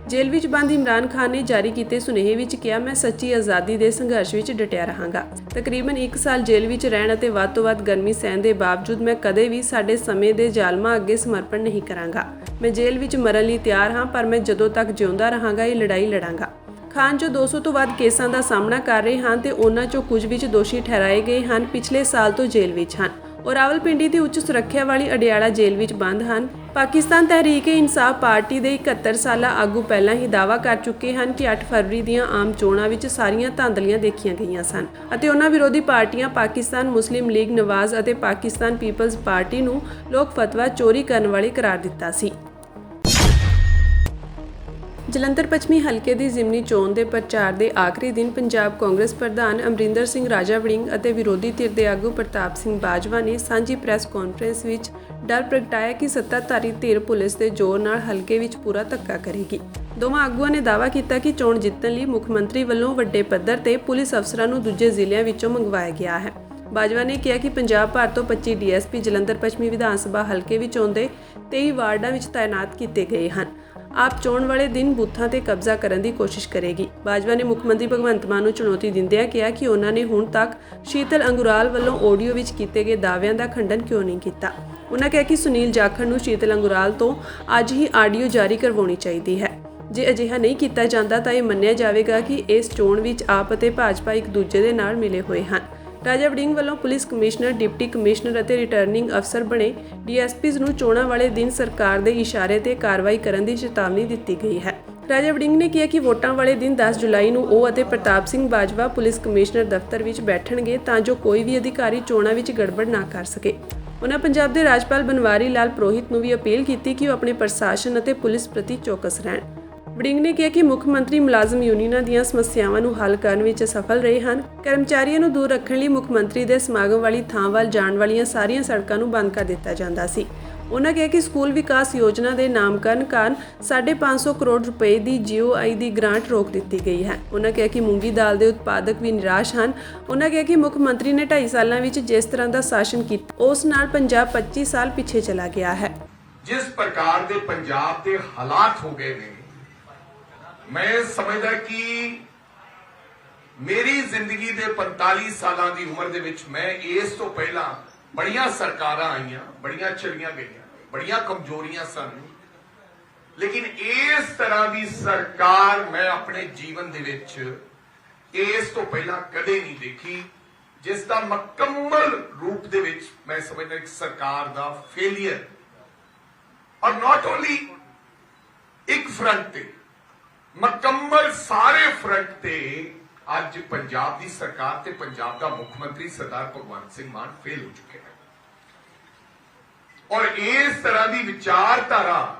ਜੇਲ੍ਹ ਵਿੱਚ ਬੰਦ ਇਮਰਾਨ ਖਾਨ ਨੇ ਜਾਰੀ ਕੀਤੇ ਸੁਨੇਹੇ ਵਿੱਚ ਕਿਹਾ, ਮੈਂ ਸੱਚੀ ਆਜ਼ਾਦੀ ਦੇ ਸੰਘਰਸ਼ ਵਿੱਚ ਡਟਿਆ ਰਹਾਂਗਾ। ਤਕਰੀਬਨ 1 ਸਾਲ ਜੇਲ੍ਹ ਵਿੱਚ ਰਹਿਣ ਅਤੇ ਵੱਧ ਤੋਂ ਵੱਧ ਗਰਮੀ ਸਹਿਣ ਦੇ ਬਾਵਜੂਦ ਮੈਂ ਕਦੇ ਵੀ ਸਾਡੇ ਸਮੇਂ ਦੇ ਜ਼ਾਲਮਾਂ ਅੱਗੇ ਸਮਰਪਣ ਨਹੀਂ ਕਰਾਂਗਾ। ਮੈਂ ਜੇਲ੍ਹ ਵਿੱਚ ਮਰਨ ਲਈ ਤਿਆਰ ਹਾਂ, ਪਰ ਮੈਂ ਜਦੋਂ ਤੱਕ ਜਿਉਂਦਾ ਰਹਾਂਗਾ ਇਹ ਲੜਾਈ ਲੜਾਂਗਾ। ਖਾਨ ਜੋ 200 ਤੋਂ ਵੱਧ ਕੇਸਾਂ ਦਾ ਸਾਹਮਣਾ ਕਰ ਰਹੇ ਹਨ ਤੇ ਉਹਨਾਂ ਚੋਂ ਕੁਝ ਵਿੱਚ ਦੋਸ਼ੀ ਠਹਿਰਾਏ ਗਏ ਹਨ, ਪਿਛਲੇ ਸਾਲ ਤੋਂ ਜੇਲ੍ਹ ਵਿੱਚ ਹਨ ਔਰ ਰਾਵਲਪਿੰਡੀ ਦੀ ਉੱਚ ਸੁਰੱਖਿਆ ਵਾਲੀ ਅਡਿਆਲਾ ਜੇਲ੍ਹ ਵਿੱਚ ਬੰਦ ਹਨ। ਪਾਕਿਸਤਾਨ ਤਹਿਰੀਕ-ਏ-ਇਨਸਾਫ ਪਾਰਟੀ ਦੇ 71 ਸਾਲਾ ਆਗੂ ਪਹਿਲਾਂ ਹੀ ਦਾਅਵਾ ਕਰ ਚੁੱਕੇ ਹਨ ਕਿ 8 ਫਰਵਰੀ ਦੀਆਂ ਆਮ ਚੋਣਾਂ ਵਿੱਚ ਸਾਰੀਆਂ ਧਾਂਦਲੀਆਂ ਦੇਖੀਆਂ ਗਈਆਂ ਸਨ ਅਤੇ ਉਹਨਾਂ ਵਿਰੋਧੀ ਪਾਰਟੀਆਂ ਪਾਕਿਸਤਾਨ ਮੁਸਲਿਮ ਲੀਗ ਨਵਾਜ਼ ਅਤੇ ਪਾਕਿਸਤਾਨ ਪੀਪਲਜ਼ ਪਾਰਟੀ ਨੂੰ ਲੋਕ ਫਤਵਾ ਚੋਰੀ ਕਰਨ ਵਾਲੇ ਕਰਾਰ ਦਿੱਤਾ ਸੀ। ਜਲੰਧਰ ਪੱਛਮੀ ਹਲਕੇ ਦੀ ਜ਼ਿਮਨੀ ਚੋਣ ਦੇ ਪ੍ਰਚਾਰ ਦੇ ਆਖਰੀ ਦਿਨ ਪੰਜਾਬ ਕਾਂਗਰਸ ਪ੍ਰਧਾਨ ਅਮਰਿੰਦਰ ਸਿੰਘ ਰਾਜਾ ਵੜਿੰਗ ਅਤੇ ਵਿਰੋਧੀ ਧਿਰ ਦੇ ਆਗੂ ਪ੍ਰਤਾਪ ਸਿੰਘ ਬਾਜਵਾ ਨੇ ਸਾਂਝੀ ਪ੍ਰੈਸ ਕਾਨਫਰੰਸ ਵਿੱਚ ਡਰ ਪ੍ਰਗਟਾਇਆ ਕਿ ਸੱਤਾਧਾਰੀ ਧਿਰ ਪੁਲਿਸ ਦੇ ਜ਼ੋਰ ਨਾਲ ਹਲਕੇ ਵਿੱਚ ਪੂਰਾ ਧੱਕਾ ਕਰੇਗੀ। ਦੋਵਾਂ ਆਗੂਆਂ ਨੇ ਦਾਅਵਾ ਕੀਤਾ ਕਿ ਚੋਣ ਜਿੱਤਣ ਲਈ ਮੁੱਖ ਮੰਤਰੀ ਵੱਲੋਂ ਵੱਡੇ ਪੱਧਰ ਤੇ ਪੁਲਿਸ ਅਫਸਰਾਂ ਨੂੰ ਦੂਜੇ ਜ਼ਿਲ੍ਹਿਆਂ ਵਿੱਚੋਂ ਮੰਗਵਾਇਆ ਗਿਆ ਹੈ। ਬਾਜਵਾ ਨੇ ਕਿਹਾ ਕਿ ਪੰਜਾਬ ਭਰ ਤੋਂ 25 ਡੀਐਸਪੀ ਜਲੰਧਰ ਪੱਛਮੀ ਵਿਧਾਨ ਸਭਾ ਹਲਕੇ ਵਿੱਚ ਆਉਂਦੇ 23 ਵਾਰਡਾਂ ਵਿੱਚ ਤਾਇਨਾਤ ਕੀਤੇ ਗਏ ਹਨ। ਆਪ ਚੋਣ ਵਾਲੇ ਦਿਨ ਬੂਥਾਂ ਤੇ ਕਬਜ਼ਾ ਕਰਨ ਦੀ ਕੋਸ਼ਿਸ਼ ਕਰੇਗੀ। ਬਾਜਵਾ ਨੇ ਮੁੱਖ ਮੰਤਰੀ ਭਗਵੰਤ ਮਾਨ ਨੂੰ ਚੁਣੌਤੀ ਦਿੰਦਿਆਂ ਕਿਹਾ ਕਿ ਉਹਨਾਂ ਨੇ ਹੁਣ ਤੱਕ ਸ਼ੀਤਲ ਅੰਗੁਰਾਲ ਵੱਲੋਂ ਆਡੀਓ ਵਿੱਚ ਕੀਤੇ ਗਏ ਦਾਅਵਿਆਂ ਦਾ ਖੰਡਨ ਕਿਉਂ ਨਹੀਂ ਕੀਤਾ। ਉਹਨਾਂ ਕਿਹਾ ਕਿ ਸੁਨੀਲ ਜਾਖੜ ਨੂੰ ਸ਼ੀਤਲ ਅੰਗੁਰਾਲ ਤੋਂ ਅੱਜ ਹੀ ਆਡੀਓ ਜਾਰੀ ਕਰਵਾਉਣੀ ਚਾਹੀਦੀ ਹੈ। ਜੇ ਅਜਿਹਾ ਨਹੀਂ ਕੀਤਾ ਜਾਂਦਾ ਤਾਂ ਇਹ ਮੰਨਿਆ ਜਾਵੇਗਾ ਕਿ ਇਸ ਚੋਣ ਵਿੱਚ ਆਪ ਅਤੇ ਭਾਜਪਾ ਇੱਕ ਦੂਜੇ ਦੇ ਨਾਲ ਮਿਲੇ ਹੋਏ ਹਨ। ਰਾਜਾ ਵੜਿੰਗ ਵੱਲੋਂ ਪੁਲਿਸ ਕਮਿਸ਼ਨਰ, ਡਿਪਟੀ ਕਮਿਸ਼ਨਰ ਅਤੇ ਰਿਟਰਨਿੰਗ ਅਫਸਰ ਬਣੇ ਡੀਐਸਪੀਜ਼ ਨੂੰ ਚੋਣਾਂ ਵਾਲੇ ਦਿਨ ਸਰਕਾਰ ਦੇ ਇਸ਼ਾਰੇ ਤੇ ਕਾਰਵਾਈ ਕਰਨ ਦੀ ਚੇਤਾਵਨੀ ਦਿੱਤੀ ਗਈ ਹੈ। ਰਾਜਾ ਵੜਿੰਗ ਨੇ ਕਿਹਾ ਕਿ ਵੋਟਾਂ ਵਾਲੇ ਦਿਨ 10 ਜੁਲਾਈ ਨੂੰ ਉਹ ਅਤੇ ਪ੍ਰਤਾਪ ਸਿੰਘ ਬਾਜਵਾ ਪੁਲਿਸ ਕਮਿਸ਼ਨਰ ਦਫ਼ਤਰ ਵਿੱਚ ਬੈਠਣਗੇ ਤਾਂ ਜੋ ਕੋਈ ਵੀ ਅਧਿਕਾਰੀ ਚੋਣਾਂ ਵਿੱਚ ਗੜਬੜ ਨਾ ਕਰ ਸਕੇ। ਉਨ੍ਹਾਂ ਪੰਜਾਬ ਦੇ ਰਾਜਪਾਲ ਬਨਵਾਰੀ ਲਾਲ ਪੁਰੋਹਿਤ ਨੂੰ ਵੀ ਅਪੀਲ ਕੀਤੀ ਕਿ ਉਹ ਆਪਣੇ ਪ੍ਰਸ਼ਾਸਨ ਅਤੇ ਪੁਲਿਸ ਪ੍ਰਤੀ ਚੌਕਸ ਰਹਿਣ। ਵੜਿੰਗ ਨੇ ਕਿਹਾ ਕਿ ਮੁੱਖ ਮੰਤਰੀ ਮੁਲਾਜ਼ਮ ਯੂਨੀਅਨਾਂ ਦੀਆਂ ਸਮੱਸਿਆਵਾਂ ਨੂੰ ਹੱਲ ਕਰਨ ਵਿੱਚ ਸਫਲ ਰਹੇ ਹਨ। ਕਰਮਚਾਰੀਆਂ ਨੂੰ ਦੂਰ ਰੱਖਣ ਲਈ ਮੁੱਖ ਮੰਤਰੀ ਦੇ ਸਮਾਗਮ ਵਾਲੀ ਥਾਂ ਵੱਲ ਜਾਣ ਵਾਲੀਆਂ ਸਾਰੀਆਂ ਸੜਕਾਂ ਨੂੰ ਬੰਦ ਕਰ ਦਿੱਤਾ ਜਾਂਦਾ ਸੀ। ਉਨ੍ਹਾਂ ਕਿਹਾ ਕਿ ਸਕੂਲ ਵਿਕਾਸ ਯੋਜਨਾ ਦੇ ਨਾਮਕਰਨ ਕਾਰਨ 550 ਕਰੋੜ ਰੁਪਏ ਦੀ GOI ਦੀ ਗ੍ਰਾਂਟ ਰੋਕ ਦਿੱਤੀ ਗਈ ਹੈ। ਉਨ੍ਹਾਂ ਕਿਹਾ ਕਿ ਮੂੰਗੀ ਦਾਲ ਦੇ ਉਤਪਾਦਕ ਵੀ ਨਿਰਾਸ਼ ਹਨ। ਉਨ੍ਹਾਂ ਕਿਹਾ ਕਿ ਮੁੱਖ ਮੰਤਰੀ ਨੇ 2.5 ਸਾਲਾਂ ਵਿੱਚ ਜਿਸ ਤਰ੍ਹਾਂ ਦਾ ਸ਼ਾਸਨ ਕੀਤਾ ਉਸ ਨਾਲ ਪੰਜਾਬ 25 ਸਾਲ ਪਿੱਛੇ ਚਲਾ ਗਿਆ ਹੈ। ਜਿਸ ਪ੍ਰਕਾਰ ਦੇ ਪੰਜਾਬ ਦੇ ਹਾਲਾਤ ਹੋ ਗਏ ਨੇ, ਮੈਂ ਸਮਝਦਾ ਕਿ ਮੇਰੀ ਜ਼ਿੰਦਗੀ ਦੇ 45 ਸਾਲਾਂ ਦੀ ਉਮਰ ਦੇ ਵਿੱਚ ਮੈਂ ਇਸ ਤੋਂ ਪਹਿਲਾਂ ਬੜੀਆਂ ਸਰਕਾਰਾਂ ਆਈਆਂ, ਬੜੀਆਂ ਚਲੀਆਂ ਗਈਆਂ, ਬੜੀਆਂ ਕਮਜ਼ੋਰੀਆਂ ਸਨ, ਲੇਕਿਨ ਇਸ ਤਰ੍ਹਾਂ ਦੀ ਸਰਕਾਰ ਮੈਂ ਆਪਣੇ ਜੀਵਨ ਦੇ ਵਿੱਚ ਇਸ ਤੋਂ ਪਹਿਲਾਂ ਕਦੇ ਨਹੀਂ ਦੇਖੀ, ਜਿਸ ਦਾ ਮੁਕੰਮਲ ਰੂਪ ਦੇ ਵਿੱਚ ਮੈਂ ਸਮਝਦਾ ਇੱਕ ਸਰਕਾਰ ਦਾ ਫੇਲੀਅਰ, ਔਰ ਨਾਟ ਓਨਲੀ ਇੱਕ ਫਰੰਟ ਤੇ, ਮੁਕੰਮਲ ਸਾਰੇ ਫਰੰਟ ਤੇ ਅੱਜ ਪੰਜਾਬ ਦੀ ਸਰਕਾਰ ਤੇ ਪੰਜਾਬ ਦਾ ਮੁੱਖ ਮੰਤਰੀ ਸਰਦਾਰ ਭਗਵੰਤ ਸਿੰਘ ਮਾਨ ਫੇਲ ਹੋ ਚੁੱਕੇ ਹਨ। ਔਰ ਇਸ ਤਰ੍ਹਾਂ ਦੀ ਵਿਚਾਰਧਾਰਾ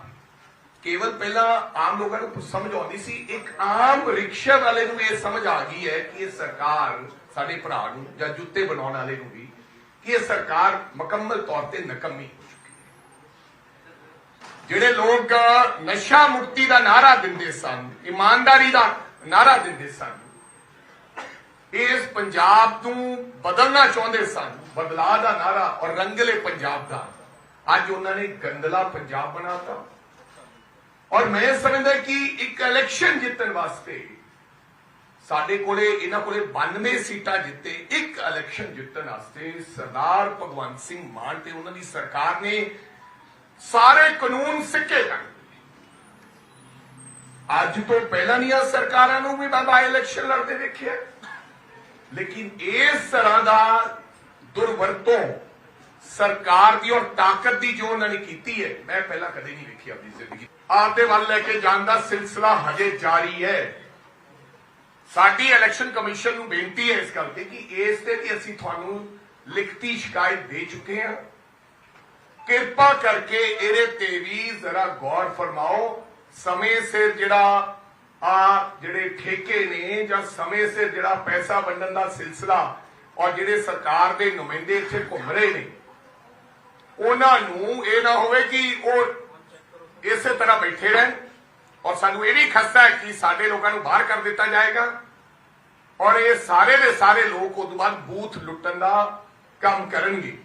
ਕੇਵਲ ਪਹਿਲਾਂ ਆਮ ਲੋਕਾਂ ਨੂੰ ਸਮਝ ਆਉਂਦੀ ਸੀ, ਇੱਕ ਆਮ ਰਿਕਸ਼ਾ ਵਾਲੇ ਨੂੰ ਇਹ ਸਮਝ ਆ ਗਈ ਹੈ ਕਿ ਇਹ ਸਰਕਾਰ ਸਾਡੇ ਭਰਾ ਨੂੰ ਜਾਂ ਜੁੱਤੇ ਬਣਾਉਣ ਵਾਲੇ ਨੂੰ ਵੀ ਕਿ ਇਹ ਸਰਕਾਰ ਮੁਕੰਮਲ ਤੌਰ ਤੇ ਨਕਮੀ ਹੋ ਚੁੱਕੀ ਹੈ। ਜਿਹੜੇ ਲੋਕ ਨਸ਼ਾ ਮੁਕਤੀ ਦਾ ਨਾਰਾ ਦਿੰਦੇ ਸਨ, ਇਮਾਨਦਾਰੀ ਦਾ ਨਾਰਾ ਦਿੰਦੇ ਸਨ, ਇਸ ਪੰਜਾਬ ਨੂੰ ਬਦਲਣਾ ਚਾਹੁੰਦੇ ਸਨ, ਬਦਲਾਅ ਦਾ ਨਾਰਾ ਔਰ ਰੰਗਲੇ ਪੰਜਾਬ ਦਾ, ਅੱਜ ਉਹਨਾਂ ਨੇ ਗੰਦਲਾ ਪੰਜਾਬ ਬਣਾਤਾ। ਔਰ ਮੈਂ ਸਮਝਦਾ ਕਿ ਇੱਕ ਇਲੈਕਸ਼ਨ ਜਿੱਤਣ ਵਾਸਤੇ ਸਾਡੇ ਕੋਲੇ ਇਹਨਾਂ ਕੋਲੇ 92 ਸੀਟਾਂ ਜਿੱਤੇ, ਇੱਕ ਇਲੈਕਸ਼ਨ ਜਿੱਤਣ ਵਾਸਤੇ ਸਰਦਾਰ ਭਗਵੰਤ ਸਿੰਘ ਮਾਨ ਤੇ ਉਹਨਾਂ ਦੀ ਸਰਕਾਰ ਨੇ ਸਾਰੇ ਕਾਨੂੰਨ ਸਿੱਕੇ ਜਾਣ। ਅੱਜ ਤੋਂ ਪਹਿਲਾਂ ਦੀਆਂ ਸਰਕਾਰਾਂ ਨੂੰ ਵੀ ਮੈਂ ਬਾਈ ਇਲੈਕਸ਼ਨ ਲੜਦੇ ਵੇਖਿਆ, ਲੇਕਿਨ ਇਸ ਤਰ੍ਹਾਂ ਦਾ ਦੁਰਵਰਤੋਂ ਸਰਕਾਰ ਦੀ ਔਰ ਤਾਕਤ ਦੀ ਜੋ ਉਹਨਾਂ ਨੇ ਕੀਤੀ ਹੈ, ਮੈਂ ਪਹਿਲਾਂ ਕਦੇ ਨਹੀਂ ਵੇਖੀ ਆਪਣੀ ਜ਼ਿੰਦਗੀ। ਆਪਦੇ ਵੱਲ ਲੈ ਕੇ ਜਾਣ ਦਾ ਸਿਲਸਿਲਾ ਹਜੇ ਜਾਰੀ ਹੈ। ਸਾਡੀ ਇਲੈਕਸ਼ਨ ਕਮਿਸ਼ਨ ਨੂੰ ਬੇਨਤੀ ਹੈ ਇਸ ਗੱਲ ਤੇ ਕਿ ਇਸ ਤੇ ਕਿ ਅਸੀਂ ਤੁਹਾਨੂੰ ਲਿਖਤੀ ਸ਼ਿਕਾਇਤ ਦੇ ਚੁੱਕੇ ਹਾਂ, ਕਿਰਪਾ ਕਰਕੇ ਇਹਦੇ ਤੇ ਵੀ ਜ਼ਰਾ ਗੌਰ ਫਰਮਾਓ। ਸਮੇਂ ਸਿਰ ਜਿਹੜੇ ਠੇਕੇ ਨੇ ਜਾਂ ਸਮੇਂ ਸਿਰ ਜਿਹੜਾ ਪੈਸਾ ਵੰਡਣ ਦਾ ਸਿਲਸਿਲਾ ਔਰ ਜਿਹੜੇ ਸਰਕਾਰ ਦੇ ਨੁਮਾਇੰਦੇ ਇੱਥੇ ਘੁੰਮ ਰਹੇ ਨੇ, ਉਹਨਾਂ ਨੂੰ ਇਹ ਨਾ ਹੋਵੇ ਕਿ ਉਹ ਇਸੇ ਤਰ੍ਹਾਂ ਬੈਠੇ ਰਹਿਣ ਔਰ ਸਾਨੂੰ ਇਹ ਵੀ ਖਸਤਾ ਹੈ ਕਿ ਸਾਡੇ ਲੋਕਾਂ ਨੂੰ ਬਾਹਰ ਕਰ ਦਿੱਤਾ ਜਾਏਗਾ ਔਰ ਇਹ ਸਾਰੇ ਦੇ ਸਾਰੇ ਲੋਕ ਉਸ ਤੋਂ ਬਾਅਦ ਬੂਥ ਲੁੱਟਣ ਦਾ ਕੰਮ ਕਰਨਗੇ।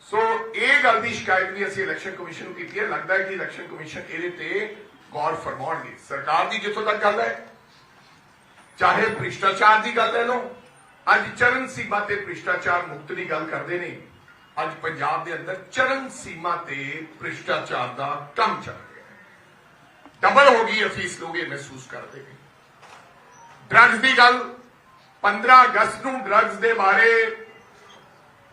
ਸੋ ਇਹ ਗੱਲ ਦੀ ਸ਼ਿਕਾਇਤ ਵੀ ਅਸੀਂ ਇਲੈਕਸ਼ਨ ਕਮਿਸ਼ਨ ਨੂੰ ਕੀਤੀ ਹੈ। ਲੱਗਦਾ ਹੈ ਕਿ ਇਲੈਕਸ਼ਨ ਕਮਿਸ਼ਨ ਇਹਦੇ ਤੇ ਗੌਰ ਫਰਮਾਉਣਗੇ। ਸਰਕਾਰ ਦੀ ਜਿੱਥੋਂ ਤੱਕ ਗੱਲ ਹੈ, ਚਾਹੇ ਭ੍ਰਿਸ਼ਟਾਚਾਰ ਦੀ ਗੱਲ ਲੈ ਲਓ, ਅੱਜ ਚਰਨ ਸੀਮਾ ਤੇ ਭ੍ਰਿਸ਼ਟਾਚਾਰ ਮੁਕਤ ਦੀ ਗੱਲ ਕਰਦੇ ਨੇ। ਅੱਜ ਪੰਜਾਬ ਦੇ ਅੰਦਰ ਚਰਨ ਸੀਮਾ ਤੇ ਭ੍ਰਿਸ਼ਟਾਚਾਰ ਦਾ ਕੰਮ ਚੱਲ ਰਿਹਾ ਹੈ। ਡਬਲ ਹੋ ਗਈ ਫੀਸ, ਲੋਕ ਇਹ ਮਹਿਸੂਸ ਕਰਦੇ ਨੇ। ਡਰੱਗਸ ਦੀ ਗੱਲ, 15 ਅਗਸਤ ਨੂੰ ਡਰੱਗਸ ਦੇ ਬਾਰੇ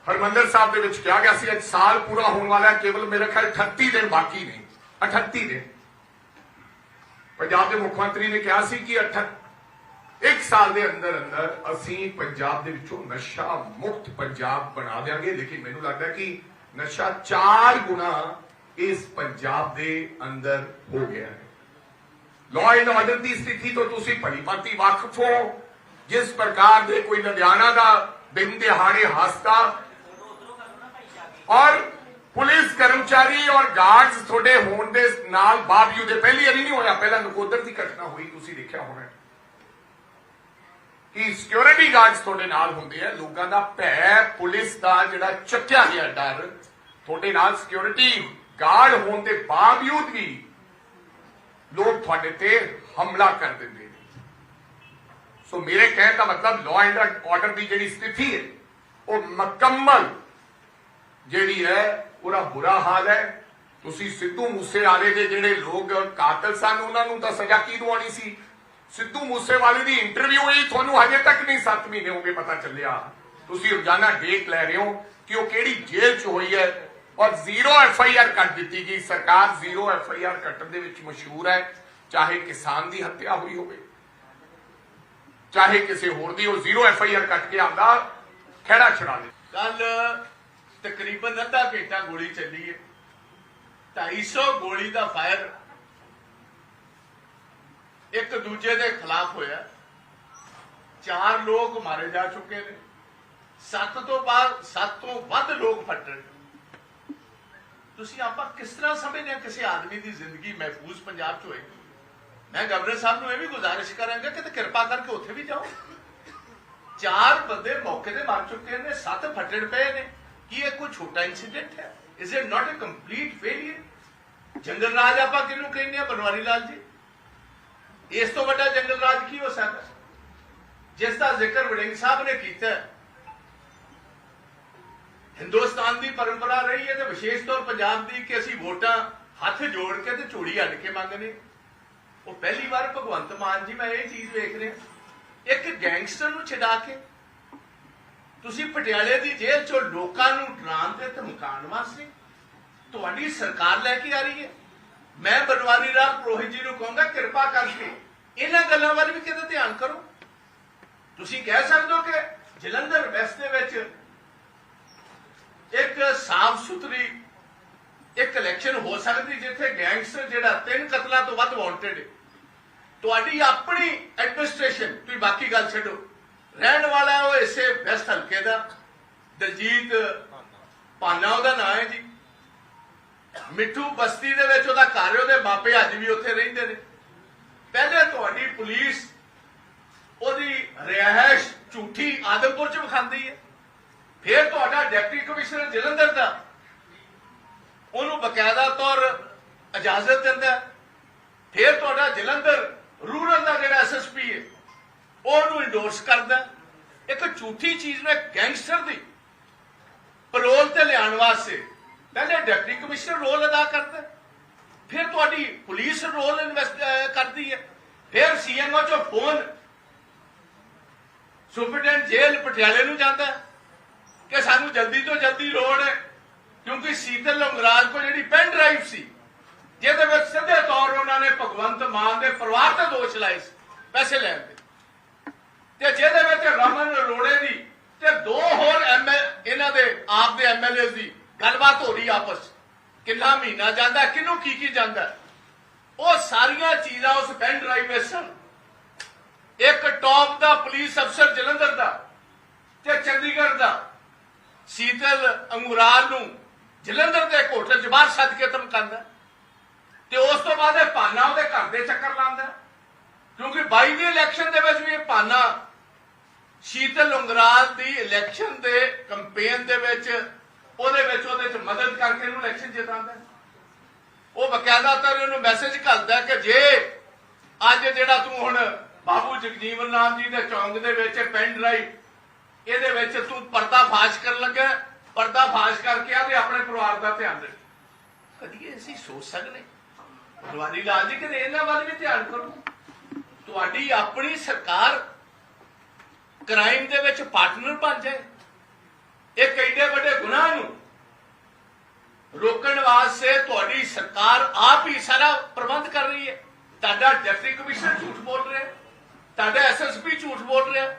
ਹਰਮੰਦਰ ਸਾਹਿਬ ਦੇ ਵਿੱਚ ਕਿਹਾ ਗਿਆ ਸੀ ਅੱਜ ਸਾਲ ਪੂਰਾ ਹੋਣ ਵਾਲਾ ਹੈ, ਕੇਵਲ ਮੇਰੇ ਖਿਆਲ 38 ਦਿਨ ਬਾਕੀ ਨੇ। 38 ਦਿਨ ਪੰਜਾਬ ਦੇ ਮੁੱਖ ਮੰਤਰੀ ਨੇ ਕਿਹਾ ਸੀ ਕਿ 1 ਸਾਲ ਦੇ ਅੰਦਰ ਅੰਦਰ ਅਸੀਂ ਪੰਜਾਬ ਦੇ ਵਿੱਚੋਂ ਨਸ਼ਾ ਮੁਕਤ ਪੰਜਾਬ ਬਣਾ ਦੇਵਾਂਗੇ। ਲੇਕਿਨ ਮੈਨੂੰ ਲੱਗਦਾ ਕਿ ਨਸ਼ਾ 4 ਗੁਣਾ ਇਸ ਪੰਜਾਬ ਦੇ ਅੰਦਰ ਹੋ ਗਿਆ ਹੈ। ਲਾਅ ਐਂਡ ਆਰਡਰ ਦੀ ਸਥਿਤੀ ਤੋਂ ਤੁਸੀਂ ਭਲੀ ਭਾਂਤੀ ਵਾਕਿਫ ਹੋ। ਜਿਸ ਪ੍ਰਕਾਰ ਦੇ ਕੋਈ ਲੁਧਿਆਣਾ ਦਾ ਦਿਨ ਦਿਹਾੜੇ ਹਾਦਸਾ ਔਰ ਪੁਲਿਸ ਕਰਮਚਾਰੀ ਔਰ ਗਾਰਡਸ ਤੁਹਾਡੇ ਹੋਣ ਦੇ ਨਾਲ ਬਾਵਜੂਦ, ਪਹਿਲੀ ਵਾਰੀ ਨਹੀਂ ਹੋਇਆ, ਪਹਿਲਾਂ ਨਕੋਦਰ ਦੀ ਘਟਨਾ ਹੋਈ, ਤੁਸੀਂ ਦੇਖਿਆ ਹੋਣਾ ਕਿ ਸਿਕਿਉਰਿਟੀ ਗਾਰਡਸ ਤੁਹਾਡੇ ਨਾਲ ਹੁੰਦੇ ਆ। ਲੋਕਾਂ ਦਾ ਭੈ, ਪੁਲਿਸ ਦਾ ਜਿਹੜਾ ਚੱਕਿਆ ਗਿਆ ਡਰ, ਤੁਹਾਡੇ ਨਾਲ ਸਿਕਿਉਰਿਟੀ ਗਾਰਡ ਹੋਣ ਦੇ ਬਾਵਜੂਦ ਵੀ ਲੋਕ ਤੁਹਾਡੇ ਤੇ ਹਮਲਾ ਕਰ ਦਿੰਦੇ ਨੇ। ਸੋ ਮੇਰੇ ਕਹਿਣ ਦਾ ਮਤਲਬ ਲਾਅ ਐਂਡ ਆਰਡਰ ਦੀ ਜਿਹੜੀ ਸਥਿਤੀ ਹੈ ਉਹ ਮੁਕੰਮਲ ਜਿਹੜੀ ਹੈ ਉਹਦਾ ਬੁਰਾ ਹਾਲ ਹੈ। ਤੁਸੀਂ ਸਿੱਧੂ ਮੂਸੇਵਾਲੇ ਦੇ ਜਿਹੜੇ ਲੋਕ ਕਾਤਲ ਸਨ ਉਹਨਾਂ ਨੂੰ ਤਾਂ ਸਜ਼ਾ ਕੀ ਦਵਾਉਣੀ ਸੀ। ਸਿੱਧੂ ਮੂਸੇਵਾਲੇ ਦੀ ਇੰਟਰਵਿਊ ਹੀ ਤੁਹਾਨੂੰ ਹਜੇ ਤੱਕ ਨਹੀਂ 7 ਮਹੀਨੇ ਹੋ ਗਏ ਪਤਾ ਚੱਲਿਆ ਤੁਸੀਂ ਰੋਜ਼ਾਨਾ ਡੇਟ ਲੈ ਰਹੇ ਹੋ ਕਿ ਉਹ ਕਿਹੜੀ ਜੇਲ੍ਹ 'ਚ ਹੋਈ ਹੈ ਔਰ ਜ਼ੀਰੋ FIR ਕੱਟ ਦਿੱਤੀ ਗਈ। ਸਰਕਾਰ ਜ਼ੀਰੋ FIR ਕੱਟਣ ਦੇ ਵਿੱਚ ਮਸ਼ਹੂਰ ਹੈ, ਚਾਹੇ ਕਿਸਾਨ ਦੀ ਹੱਤਿਆ ਹੋਈ ਹੋਵੇ ਚਾਹੇ ਕਿਸੇ ਹੋਰ ਦੀ, ਉਹ ਜ਼ੀਰੋ FIR ਕੱਟ ਕੇ ਆਉਂਦਾ ਖਹਿੜਾ ਛੁਡਾ ਦੇ। ਕੱਲ ਤਕਰੀਬਨ ਅੱਧਾ ਘੰਟਾ ਗੋਲੀ ਚੱਲੀ ਹੈ, 250 ਗੋਲੀ ਦਾ ਫਾਇਰ ਇੱਕ ਦੂਜੇ ਦੇ ਖਿਲਾਫ ਹੋਇਆ। 4 ਲੋਕ ਮਾਰੇ ਜਾ ਚੁੱਕੇ ਨੇ, 7 ਤੋਂ ਵੱਧ ਲੋਕ ਫੱਟੜ। ਤੁਸੀਂ ਆਪਾਂ ਕਿਸ ਤਰ੍ਹਾਂ ਸਮਝਦੇ ਆ ਕਿਸੇ ਆਦਮੀ ਦੀ ਜ਼ਿੰਦਗੀ ਮਹਿਫੂਜ਼ ਪੰਜਾਬ 'ਚ ਹੋਏਗੀ? ਮੈਂ ਗਵਰਨਰ ਸਾਹਿਬ ਨੂੰ ਇਹ ਵੀ ਗੁਜ਼ਾਰਿਸ਼ ਕਰਾਂਗਾ ਕਿ ਕਿਰਪਾ ਕਰਕੇ ਉੱਥੇ ਵੀ ਜਾਓ। 4 ਬੰਦੇ ਮੌਕੇ ਤੇ ਮਰ ਚੁੱਕੇ ਨੇ, 7 ਫੱਟੜ ਪਏ ਨੇ। ਕੀ ਇਹ ਕੋਈ ਛੋਟਾ ਇਨਸੀਡੈਂਟ ਹੈ? Is it not a complete failure? ਜੰਗਲ ਰਾਜ ਆਪਾਂ ਕਿਹਨੂੰ ਕਹਿੰਦੇ ਆ? ਬਨਵਾਰੀ ਲਾਲ ਜੀ, ਇਸ ਤੋਂ ਵੱਡਾ ਜੰਗਲ ਰਾਜ ਕੀ ਹੋ ਸਕਦਾ ਜਿਸ ਦਾ ਜ਼ਿਕਰ ਵੜਿੰਗ ਸਾਹਿਬ ਨੇ ਕੀਤਾ? ਹਿੰਦੁਸਤਾਨ ਦੀ ਪਰੰਪਰਾ ਰਹੀ ਹੈ ਤੇ ਵਿਸ਼ੇਸ਼ ਤੌਰ ਪੰਜਾਬ ਦੀ ਕਿ ਅਸੀਂ ਵੋਟਾਂ ਹੱਥ ਜੋੜ ਕੇ ਤੇ ਝੋਲੀ ਅੱਡ ਕੇ ਮੰਗਦੇ। ਉਹ ਪਹਿਲੀ ਵਾਰ ਭਗਵੰਤ ਮਾਨ ਜੀ ਮੈਂ ਇਹ ਚੀਜ਼ ਵੇਖ ਰਿਹਾ, ਇੱਕ ਗੈਂਗਸਟਰ ਨੂੰ ਛਡਾ ਕੇ ਤੁਸੀਂ ਪਟਿਆਲੇ ਦੀ ਜੇਲ੍ਹ ਚੋਂ ਲੋਕਾਂ ਨੂੰ ਡਰਾਉਣ ਤੇ ਧਮਕਾਉਣ ਵਾਸਤੇ ਤੁਹਾਡੀ ਸਰਕਾਰ ਲੈ ਕੇ ਆ ਰਹੀ ਹੈ। ਮੈਂ ਬਨਵਾਰੀ ਲਾਲ ਪ੍ਰੋਹਿਤ ਜੀ ਨੂੰ ਕਹੂੰਗਾ ਕਿਰਪਾ ਕਰਕੇ ਇਹਨਾਂ ਗੱਲਾਂ ਵੱਲ ਵੀ ਕਿਤੇ ਧਿਆਨ ਕਰੋ। ਤੁਸੀਂ ਕਹਿ ਸਕਦੇ ਹੋ ਕਿ ਜਲੰਧਰ ਵੈਸਟ ਦੇ ਵਿੱਚ ਇੱਕ ਸਾਫ਼ ਸੁਥਰੀ ਇੱਕ ਇਲੈਕਸ਼ਨ ਹੋ ਸਕਦੀ ਜਿੱਥੇ ਗੈਂਗਸਟਰ ਜਿਹੜਾ 3 ਕਤਲਾਂ ਤੋਂ ਵੱਧ ਵਾਂਟਡ ਹੈ। ਤੁਹਾਡੀ ਆਪਣੀ ਐਡਮਿਨਿਸਟ੍ਰੇਸ਼ਨ, ਤੁਸੀਂ ਬਾਕੀ ਗੱਲ ਛੱਡੋ, ਰਹਿਣ ਵਾਲਾ ਉਹ ਇਸੇ ਵੈਸਟ ਹਲਕੇ ਦਾ ਦਲਜੀਤ ਪਾਨਾ ਉਹਦਾ ਨਾਂ ਹੈ ਜੀ। ਮਿੱਠੂ ਬਸਤੀ ਦੇ ਵਿੱਚ ਉਹਦਾ ਘਰ, ਉਹਦੇ ਮਾਪੇ ਅੱਜ ਵੀ ਉੱਥੇ ਰਹਿੰਦੇ ਨੇ। ਪਹਿਲੇ ਤੁਹਾਡੀ ਪੁਲਿਸ ਉਹਦੀ ਰਿਹਾਇਸ਼ ਝੂਠੀ ਆਦਮਪੁਰ ਚ ਵਿਖਾਉਂਦੀ ਹੈ, ਫਿਰ ਤੁਹਾਡਾ ਡਿਪਟੀ ਕਮਿਸ਼ਨਰ ਜਲੰਧਰ ਦਾ ਉਹਨੂੰ ਬਕਾਇਦਾ ਤੌਰ ਇਜਾਜ਼ਤ ਦਿੰਦਾ, ਫਿਰ ਤੁਹਾਡਾ ਜਲੰਧਰ ਰੂਰਲ ਦਾ ਜਿਹੜਾ SSP ਹੈ ਉਹਨੂੰ ਇੰਡੋਰਸ ਕਰਦਾ। ਇੱਕ ਝੂਠੀ ਚੀਜ਼ ਨੂੰ ਇੱਕ ਗੈਂਗਸਟਰ ਦੀ ਪਰੋਲ ਤੇ ਲਿਆਉਣ ਵਾਸਤੇ ਪਹਿਲੇ ਡਿਪਟੀ ਕਮਿਸ਼ਨਰ ਰੋਲ ਅਦਾ ਕਰਦਾ, ਫਿਰ ਤੁਹਾਡੀ ਪੁਲਿਸ ਰੋਲ ਕਰਦੀ ਹੈ, ਫਿਰ CMO ਚੋਂ ਫੋਨ ਸੁਪਰਡੈਂਟ ਜੇਲ੍ਹ ਪਟਿਆਲੇ ਨੂੰ ਜਾਂਦਾ ਕਿ ਸਾਨੂੰ ਜਲਦੀ ਤੋਂ ਜਲਦੀ ਲੋੜ ਹੈ ਕਿਉਂਕਿ ਸੀਤਲ ਲੰਗਰਾਜ ਕੋਲ ਜਿਹੜੀ ਪੈਨ ਡਰਾਈਵ ਸੀ ਜਿਹਦੇ ਵਿੱਚ ਸਿੱਧੇ ਤੌਰ ਉਹਨਾਂ ਨੇ ਭਗਵੰਤ ਮਾਨ ਦੇ ਪਰਿਵਾਰ ਤੇ ਦੋਸ਼ ਲਾਏ ਸੀ ਪੈਸੇ ਲੈਣ ਦੇ, ਤੇ ਜਿਹਦੇ ਵਿੱਚ ਰਮਨ ਅਰੋੜੇ ਦੀ ਤੇ 2 ਹੋਰ ਇਹਨਾਂ ਦੇ ਆਪ ਦੇ MLAs ਦੀ ਗੱਲਬਾਤ ਹੋ ਰਹੀ ਆਪਸ, ਕਿੰਨਾ ਮਹੀਨਾ ਜਾਂਦਾ, ਕਿਹਨੂੰ ਕੀ ਜਾਂਦਾ, ਉਹ ਸਾਰੀਆਂ ਚੀਜ਼ਾਂ ਉਸ ਪੈਨ ਡਰਾਈਵ ਵਿੱਚ ਸਨ। ਇੱਕ ਟੌਪ ਦਾ ਪੁਲਿਸ ਅਫਸਰ ਜਲੰਧਰ ਦਾ ਤੇ ਚੰਡੀਗੜ੍ਹ ਦਾ ਸੀਤਲ ਅੰਗੁਰਾਲ ਨੂੰ ਜਲੰਧਰ ਦੇ ਹੋਟਲ 'ਚ ਬਾਹਰ ਸੱਦ ਕੇ ਧਮਕਾਉਂਦਾ, ਤੇ ਉਸ ਤੋਂ ਬਾਅਦ ਇਹ ਭਾਨਾ ਉਹਦੇ ਘਰ ਦੇ ਚੱਕਰ ਲਾਉਂਦਾ ਕਿਉਂਕਿ 22 ਦੀ ਇਲੈਕਸ਼ਨ ਦੇ ਵਿੱਚ ਵੀ ਇਹ ਭਾਨਾ ਸੀਤਲ ਅੰਗੁਰਾਲ ਦੀ ਇਲੈਕਸ਼ਨ ਦੇ ਕੰਪੇਨ ਦੇ ਵਿੱਚ ਉਹਦੇ 'ਚ ਮਦਦ ਕਰਕੇ ਇਹਨੂੰ ਇਲੈਕਸ਼ਨ ਜਿਤਾਉਂਦਾ। ਉਹ ਬਕਾਇਦਾ ਤੌਰ ਉਹਨੂੰ ਮੈਸੇਜ ਘੱਲਦਾ ਕਿ ਜੇ ਅੱਜ ਜਿਹੜਾ ਤੂੰ ਹੁਣ ਬਾਬੂ ਜਗਜੀਵਨ ਰਾਮ ਜੀ ਦੇ ਚੌਂਕ ਦੇ ਵਿੱਚ ਪੈਨ ਡਰਾਈਵ ਇਹਦੇ ਵਿੱਚ ਤੂੰ ਪਰਦਾਫਾਸ਼ ਕਰਨ ਲੱਗਾ, ਪਰਦਾਫਾਸ਼ ਕਰਕੇ ਆਵੇ ਆਪਣੇ ਪਰਿਵਾਰ ਦਾ ਧਿਆਨ ਰੱਖ। ਕਦੀ ਅਸੀਂ ਸੋਚ ਸਕਦੇ ਬਨਵਾਰੀ ਲਾਲ ਜੀ ਕਿ ਇਹਨਾਂ ਵੱਲ ਵੀ ਧਿਆਨ ਕਰੋ। ਤੁਹਾਡੀ ਆਪਣੀ ਸਰਕਾਰ ਕ੍ਰਾਈਮ ਦੇ ਵਿੱਚ ਪਾਰਟਨਰ ਬਣ ਜਾਏ, ਇੱਕ ਐਡੇ ਵੱਡੇ ਗੁਨਾਹ ਨੂੰ ਰੋਕਣ ਵਾਸਤੇ ਤੁਹਾਡੀ ਸਰਕਾਰ ਆਪ ਹੀ ਸਾਰਾ ਪ੍ਰਬੰਧ ਕਰ ਰਹੀ ਹੈ। ਤੁਹਾਡਾ ਡਿਪਟੀ ਕਮਿਸ਼ਨਰ ਝੂਠ ਬੋਲ ਰਿਹਾ, ਤੁਹਾਡਾ SSP ਝੂਠ ਬੋਲ ਰਿਹਾ,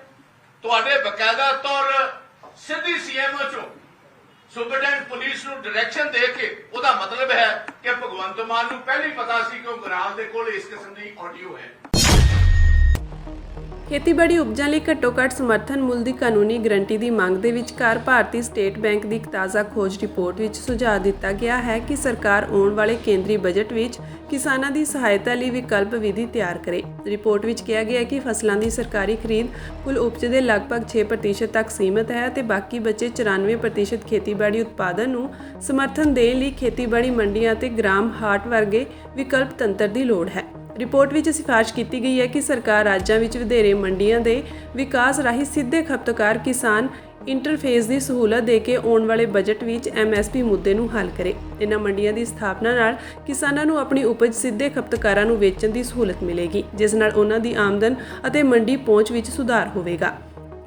ਤੁਹਾਡੇ ਬਕਾਇਦਾ ਤੌਰ ਸਿੱਧੀ CMO ਚੋਂ ਸੁਪਰਡੈਂਟ ਪੁਲਿਸ ਨੂੰ ਡਾਇਰੈਕਸ਼ਨ ਦੇ ਕੇ ਉਹਦਾ ਮਤਲਬ ਹੈ ਕਿ ਭਗਵੰਤ ਮਾਨ ਨੂੰ ਪਹਿਲਾਂ ਹੀ ਪਤਾ ਸੀ ਕਿ ਉਹ ਗਰਾਮ ਦੇ ਕੋਲ ਇਸ ਕਿਸਮ ਦੀ ਆਡੀਓ ਹੈ। ਖੇਤੀਬਾੜੀ ਉਪਜਾਂ ਲਈ ਘੱਟੋ-ਘੱਟ ਸਮਰਥਨ ਮੁੱਲ ਦੀ ਕਾਨੂੰਨੀ ਗਰੰਟੀ ਦੀ ਮੰਗ ਦੇ ਵਿਚਕਾਰ ਭਾਰਤੀ ਸਟੇਟ ਬੈਂਕ ਦੀ ਇੱਕ ਤਾਜ਼ਾ ਖੋਜ ਰਿਪੋਰਟ ਵਿੱਚ ਸੁਝਾਅ ਦਿੱਤਾ ਗਿਆ ਹੈ ਕਿ ਸਰਕਾਰ ਆਉਣ ਵਾਲੇ ਕੇਂਦਰੀ ਬਜਟ ਵਿੱਚ ਕਿਸਾਨਾਂ ਦੀ ਸਹਾਇਤਾ ਲਈ ਵਿਕਲਪ ਵਿਧੀ ਤਿਆਰ ਕਰੇ। ਰਿਪੋਰਟ ਵਿੱਚ ਕਿਹਾ ਗਿਆ ਹੈ ਕਿ ਫਸਲਾਂ ਦੀ ਸਰਕਾਰੀ ਖਰੀਦ ਕੁੱਲ ਉਪਜ ਦੇ ਲਗਭਗ 6% ਤੱਕ ਸੀਮਿਤ ਹੈ ਤੇ ਬਾਕੀ ਬਚੇ 94% ਖੇਤੀਬਾੜੀ ਉਤਪਾਦਨ ਨੂੰ ਸਮਰਥਨ ਦੇਣ ਲਈ ਖੇਤੀਬਾੜੀ ਮੰਡੀਆਂ ਅਤੇ ਗ੍ਰਾਮ ਹਾਟ ਵਰਗੇ ਵਿਕਲਪ ਤੰਤਰ ਦੀ ਲੋੜ ਹੈ। ਰਿਪੋਰਟ ਵਿੱਚ ਸਿਫਾਰਿਸ਼ ਕੀਤੀ ਗਈ ਹੈ ਕਿ ਸਰਕਾਰ ਰਾਜਾਂ ਵਿੱਚ ਵਧੇਰੇ ਮੰਡੀਆਂ ਦੇ ਵਿਕਾਸ ਰਾਹੀਂ ਸਿੱਧੇ ਖਪਤਕਾਰ ਕਿਸਾਨ ਇੰਟਰਫੇਸ ਦੀ ਸਹੂਲਤ ਦੇ ਕੇ ਆਉਣ ਵਾਲੇ ਬਜਟ ਵਿੱਚ MSP ਮੁੱਦੇ ਨੂੰ ਹੱਲ ਕਰੇ। ਇਹਨਾਂ ਮੰਡੀਆਂ ਦੀ ਸਥਾਪਨਾ ਨਾਲ ਕਿਸਾਨਾਂ ਨੂੰ ਆਪਣੀ ਉਪਜ ਸਿੱਧੇ ਖਪਤਕਾਰਾਂ ਨੂੰ ਵੇਚਣ ਦੀ ਸਹੂਲਤ ਮਿਲੇਗੀ, ਜਿਸ ਨਾਲ ਉਹਨਾਂ ਦੀ ਆਮਦਨ ਅਤੇ ਮੰਡੀ ਪਹੁੰਚ ਵਿੱਚ ਸੁਧਾਰ ਹੋਵੇਗਾ।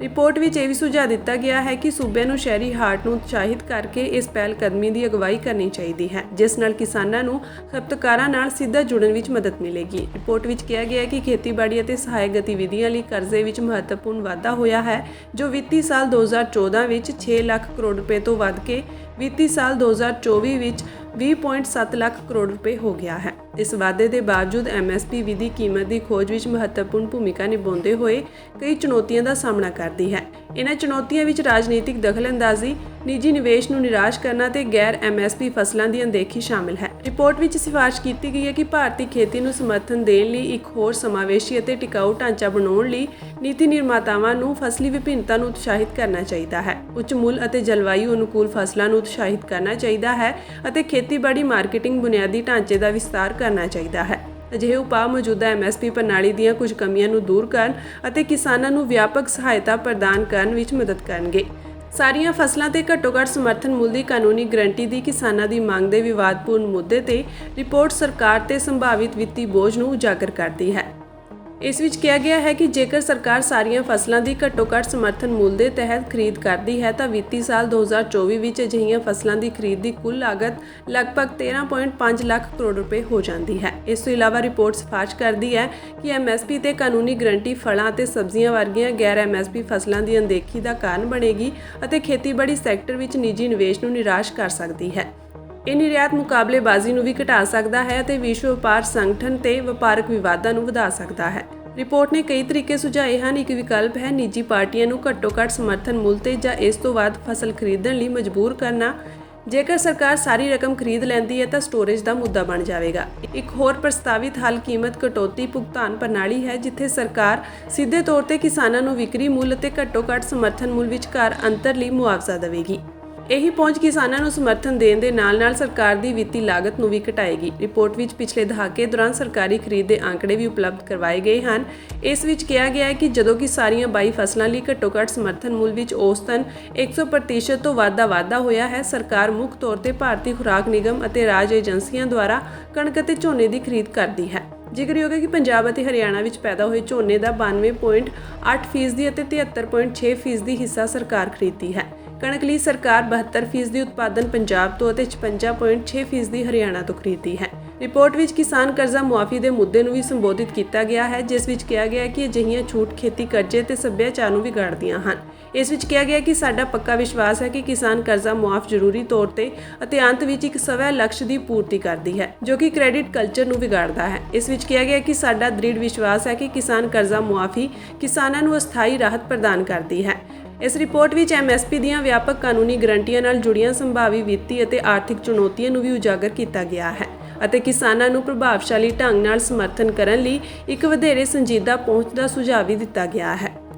ਰਿਪੋਰਟ ਵਿੱਚ ਇਹ ਵੀ ਸੁਝਾਅ ਦਿੱਤਾ ਗਿਆ ਹੈ ਕਿ ਸੂਬੇ ਨੂੰ ਸ਼ਹਿਰੀ ਹਾਟ ਨੂੰ ਉਤਸ਼ਾਹਿਤ ਕਰਕੇ ਇਸ ਪਹਿਲ ਕਦਮੀ ਦੀ ਅਗਵਾਈ ਕਰਨੀ ਚਾਹੀਦੀ ਹੈ, ਜਿਸ ਨਾਲ ਕਿਸਾਨਾਂ ਨੂੰ ਖਪਤਕਾਰਾਂ ਨਾਲ ਸਿੱਧਾ ਜੁੜਨ ਵਿੱਚ ਮਦਦ ਮਿਲੇਗੀ। ਰਿਪੋਰਟ ਵਿੱਚ ਕਿਹਾ ਗਿਆ ਹੈ ਕਿ ਖੇਤੀਬਾੜੀ ਅਤੇ ਸਹਾਇਕ ਗਤੀਵਿਧੀਆਂ ਲਈ ਕਰਜ਼ੇ ਵਿੱਚ ਮਹੱਤਵਪੂਰਨ ਵਾਧਾ ਹੋਇਆ ਹੈ, ਜੋ ਵਿੱਤੀ ਸਾਲ 2014 ਵਿੱਚ 6 ਲੱਖ ਕਰੋੜ ਰੁਪਏ ਤੋਂ ਵੱਧ ਕੇ ਵਿੱਤੀ ਸਾਲ 2024 ਵਿੱਚ 20.7 ਲੱਖ ਕਰੋੜ ਰੁਪਏ ਹੋ ਗਿਆ ਹੈ। ਇਸ ਵਾਧੇ ਦੇ ਬਾਵਜੂਦ MSP ਵਿਧੀ ਕੀਮਤ ਦੀ ਖੋਜ ਵਿੱਚ ਮਹੱਤਵਪੂਰਨ ਭੂਮਿਕਾ ਨਿਭਾਉਂਦੇ ਹੋਏ ਕਈ ਚੁਣੌਤੀਆਂ ਦਾ ਸਾਹਮਣਾ ਕਰਦੀ ਹੈ। ਇਹਨਾਂ ਚੁਣੌਤੀਆਂ ਵਿੱਚ ਰਾਜਨੀਤਿਕ ਦਖਲਅੰਦਾਜ਼ੀ, ਨਿੱਜੀ ਨਿਵੇਸ਼ ਨੂੰ ਨਿਰਾਸ਼ ਕਰਨਾ ਤੇ ਗੈਰ MSP ਫਸਲਾਂ ਦੀ ਅਣਦੇਖੀ ਸ਼ਾਮਿਲ ਹੈ। ਰਿਪੋਰਟ ਵਿੱਚ ਸਿਫਾਰਿਸ਼ ਕੀਤੀ ਗਈ ਹੈ ਕਿ ਭਾਰਤੀ ਖੇਤੀ ਨੂੰ ਸਮਰਥਨ ਦੇਣ ਲਈ ਇੱਕ ਹੋਰ ਸਮਾਵੇਸ਼ੀ ਅਤੇ ਟਿਕਾਊ ਢਾਂਚਾ ਬਣਾਉਣ ਲਈ ਨੀਤੀ ਨਿਰਮਾਤਾਵਾਂ ਨੂੰ ਫਸਲੀ ਵਿਭਿੰਨਤਾ ਨੂੰ ਉਤਸ਼ਾਹਿਤ ਕਰਨਾ ਚਾਹੀਦਾ ਹੈ, ਉੱਚ ਮੁੱਲ ਅਤੇ ਜਲਵਾਯੂ ਅਨੁਕੂਲ ਫਸਲਾਂ ਨੂੰ ਉਤਸ਼ਾਹਿਤ ਕਰਨਾ ਚਾਹੀਦਾ ਹੈ ਅਤੇ ਖੇਤੀਬਾੜੀ ਮਾਰਕੀਟਿੰਗ ਬੁਨਿਆਦੀ ਢਾਂਚੇ ਦਾ ਵਿਸਤਾਰ ਕਰਨਾ ਚਾਹੀਦਾ ਹੈ। ਅਜਿਹੇ ਉਪਾਅ ਮੌਜੂਦਾ MSP ਪ੍ਰਣਾਲੀ ਦੀਆਂ ਕੁਝ ਕਮੀਆਂ ਨੂੰ ਦੂਰ ਕਰਨ ਅਤੇ ਕਿਸਾਨਾਂ ਨੂੰ ਵਿਆਪਕ ਸਹਾਇਤਾ ਪ੍ਰਦਾਨ ਕਰਨ ਵਿੱਚ ਮਦਦ ਕਰਨਗੇ। ਸਾਰੀਆਂ ਫਸਲਾਂ ਤੇ ਘੱਟੋ-ਘੱਟ ਸਮਰਥਨ ਮੁੱਲ ਦੀ ਕਾਨੂੰਨੀ ਗਰੰਟੀ ਦੀ ਕਿਸਾਨਾਂ ਦੀ ਮੰਗ ਦੇ ਵਿਵਾਦਪੂਰਨ ਮੁੱਦੇ ਤੇ ਰਿਪੋਰਟ ਸਰਕਾਰ ਤੇ ਸੰਭਾਵਿਤ ਵਿੱਤੀ ਬੋਝ ਨੂੰ ਉਜਾਗਰ ਕਰਦੀ ਹੈ। ਇਸ ਵਿੱਚ ਕਿਹਾ ਗਿਆ ਹੈ ਕਿ ਜੇਕਰ ਸਰਕਾਰ ਸਾਰੀਆਂ ਫਸਲਾਂ ਦੀ ਘੱਟੋ-ਘੱਟ ਸਮਰਥਨ ਮੁੱਲ ਦੇ ਤਹਿਤ ਖਰੀਦ ਕਰਦੀ ਹੈ ਤਾਂ ਵਿੱਤੀ ਸਾਲ 2024 ਵਿੱਚ ਅਜਿਹੀਆਂ ਫਸਲਾਂ ਦੀ ਖਰੀਦ ਦੀ ਕੁੱਲ ਲਾਗਤ ਲਗਭਗ 13.5 ਲੱਖ ਕਰੋੜ ਰੁਪਏ ਹੋ ਜਾਂਦੀ ਹੈ। ਇਸ ਤੋਂ ਇਲਾਵਾ ਰਿਪੋਰਟ ਸਿਫਾਰਿਸ਼ ਕਰਦੀ ਹੈ ਕਿ MSP ਤੇ ਕਾਨੂੰਨੀ ਗਰੰਟੀ ਫਲਾਂ ਅਤੇ ਸਬਜ਼ੀਆਂ ਵਰਗੀਆਂ ਗੈਰ MSP ਫਸਲਾਂ ਦੀ ਅਣਦੇਖੀ ਦਾ ਕਾਰਨ ਬਣੇਗੀ ਅਤੇ ਖੇਤੀਬਾੜੀ ਸੈਕਟਰ ਵਿੱਚ ਨਿੱਜੀ ਨਿਵੇਸ਼ ਨੂੰ ਨਿਰਾਸ਼ ਕਰ ਸਕਦੀ ਹੈ। ਇਹ ਨਿਰਯਾਤ ਮੁਕਾਬਲੇਬਾਜ਼ੀ ਨੂੰ ਵੀ ਘਟਾ ਸਕਦਾ ਹੈ ਅਤੇ ਵਿਸ਼ਵ ਵਪਾਰ ਸੰਗਠਨ ਤੇ ਵਪਾਰਕ ਵਿਵਾਦਾਂ ਨੂੰ ਵਧਾ ਸਕਦਾ ਹੈ। ਰਿਪੋਰਟ ਨੇ ਕਈ ਤਰੀਕੇ ਸੁਝਾਏ ਹਨ। ਇੱਕ ਵਿਕਲਪ ਹੈ ਨਿੱਜੀ ਪਾਰਟੀਆਂ ਨੂੰ ਘੱਟੋ-ਘੱਟ ਸਮਰਥਨ ਮੁੱਲ ਤੇ ਜਾਂ ਇਸ ਤੋਂ ਵੱਧ ਫਸਲ ਖਰੀਦਣ ਲਈ ਮਜਬੂਰ ਕਰਨਾ। ਜੇਕਰ ਸਰਕਾਰ ਸਾਰੀ ਰਕਮ ਖਰੀਦ ਲੈਂਦੀ ਹੈ ਤਾਂ ਸਟੋਰੇਜ ਦਾ ਮੁੱਦਾ ਬਣ ਜਾਵੇਗਾ। ਇੱਕ ਹੋਰ ਪ੍ਰਸਤਾਵਿਤ ਹੱਲ ਕੀਮਤ ਕਟੌਤੀ ਭੁਗਤਾਨ ਪ੍ਰਣਾਲੀ ਹੈ, ਜਿੱਥੇ ਸਰਕਾਰ ਸਿੱਧੇ ਤੌਰ ਤੇ ਕਿਸਾਨਾਂ ਨੂੰ ਵਿਕਰੀ ਮੁੱਲ ਅਤੇ ਘੱਟੋ-ਘੱਟ ਸਮਰਥਨ ਮੁੱਲ ਵਿਚਕਾਰ ਅੰਤਰ ਲਈ ਮੁਆਵਜ਼ਾ ਦੇਵੇਗੀ। ਇਹੀ ਪਹੁੰਚ ਕਿਸਾਨਾਂ ਨੂੰ ਸਮਰਥਨ ਦੇਣ ਦੇ ਨਾਲ-ਨਾਲ ਸਰਕਾਰ ਦੀ ਵਿੱਤੀ ਲਾਗਤ ਨੂੰ ਵੀ ਘਟਾਏਗੀ। ਰਿਪੋਰਟ ਵਿੱਚ ਪਿਛਲੇ ਦਹਾਕੇ ਦੌਰਾਨ ਸਰਕਾਰੀ ਖਰੀਦ ਦੇ ਆંકੜੇ ਵੀ ਉਪਲਬਧ ਕਰਵਾਏ ਗਏ ਹਨ। ਇਸ ਵਿੱਚ ਕਿਹਾ ਗਿਆ ਹੈ ਕਿ ਜਦੋਂ ਕਿ ਸਾਰੀਆਂ 22 ਫਸਲਾਂ ਲਈ ਘੱਟੋ-ਘੱਟ ਸਮਰਥਨ ਮੁੱਲ ਵਿੱਚ ਔਸਤਨ 100% ਤੋਂ ਵੱਧ ਦਾ ਵਾਧਾ ਹੋਇਆ ਹੈ, ਸਰਕਾਰ ਮੁੱਖ ਤੌਰ ਤੇ ਭਾਰਤੀ ਖੁਰਾਕ ਨਿਗਮ ਅਤੇ ਰਾਜ ਏਜੰਸੀਆਂ ਦੁਆਰਾ ਕਣਕ ਅਤੇ ਝੋਨੇ ਦੀ ਖਰੀਦ ਕਰਦੀ ਹੈ। ਜ਼ਿਕਰਯੋਗ ਹੈ ਕਿ ਪੰਜਾਬ ਅਤੇ ਹਰਿਆਣਾ ਵਿੱਚ ਪੈਦਾ ਹੋਏ ਝੋਨੇ ਦਾ 92.8% ਅਤੇ 73.6% ਹਿੱਸਾ ਸਰਕਾਰ ਖਰੀਦਦੀ ਹੈ। ਕਣਕ ਲਈ ਸਰਕਾਰ 72% ਉਤਪਾਦਨ ਪੰਜਾਬ ਤੋਂ ਅਤੇ 56.6% ਹਰਿਆਣਾ ਤੋਂ ਖਰੀਦਦੀ ਹੈ। ਰਿਪੋਰਟ ਵਿੱਚ ਕਿਸਾਨ ਕਰਜ਼ਾ ਮੁਆਫੀ ਦੇ ਮੁੱਦੇ ਨੂੰ ਵੀ ਸੰਬੋਧਿਤ ਕੀਤਾ ਗਿਆ ਹੈ, ਜਿਸ ਵਿੱਚ ਕਿਹਾ ਗਿਆ ਹੈ ਕਿ ਅਜਿਹੀਆਂ ਛੂਟ ਖੇਤੀ ਕਰਜ਼ੇ ਤੇ ਸੱਭਿਆਚਾਰ ਨੂੰ ਵਿਗਾੜਦੀਆਂ ਹਨ। ਇਸ ਵਿੱਚ ਕਿਹਾ ਗਿਆ ਕਿ ਸਾਡਾ ਪੱਕਾ ਵਿਸ਼ਵਾਸ ਹੈ ਕਿ ਕਿਸਾਨ ਕਰਜ਼ਾ ਮੁਆਫ ਜ਼ਰੂਰੀ ਤੌਰ ਤੇ ਅਤੇ ਅੰਤ ਵਿੱਚ ਇੱਕ ਸਵੈ ਲਕਸ਼ ਦੀ ਪੂਰਤੀ ਕਰਦੀ ਹੈ, ਜੋ ਕਿ ਕ੍ਰੈਡਿਟ ਕਲਚਰ ਨੂੰ ਵਿਗਾੜਦਾ ਹੈ। ਇਸ ਵਿੱਚ ਕਿਹਾ ਗਿਆ ਕਿ ਸਾਡਾ ਦ੍ਰਿੜ ਵਿਸ਼ਵਾਸ ਹੈ ਕਿ ਕਿਸਾਨ ਕਰਜ਼ਾ ਮੁਆਫੀ ਕਿਸਾਨਾਂ ਨੂੰ ਅਸਥਾਈ ਰਾਹਤ ਪ੍ਰਦਾਨ ਕਰਦੀ ਹੈ। ਇਸ ਰਿਪੋਰਟ ਵਿੱਚ MSP ਦੀਆਂ ਵਿਆਪਕ ਕਾਨੂੰਨੀ ਗਰੰਟੀਆਂ ਨਾਲ ਜੁੜੀਆਂ ਸੰਭਾਵੀ ਵਿੱਤੀ ਅਤੇ ਆਰਥਿਕ ਚੁਣੌਤੀਆਂ ਨੂੰ ਵੀ ਉਜਾਗਰ ਕੀਤਾ ਗਿਆ ਹੈ ਅਤੇ ਕਿਸਾਨਾਂ ਨੂੰ ਪ੍ਰਭਾਵਸ਼ਾਲੀ ਢੰਗ ਨਾਲ ਸਮਰਥਨ ਕਰਨ ਲਈ ਇੱਕ ਵਧੇਰੇ ਸੰਜੀਦਾ ਪਹੁੰਚ ਦਾ ਸੁਝਾਅ ਵੀ ਦਿੱਤਾ ਗਿਆ ਹੈ।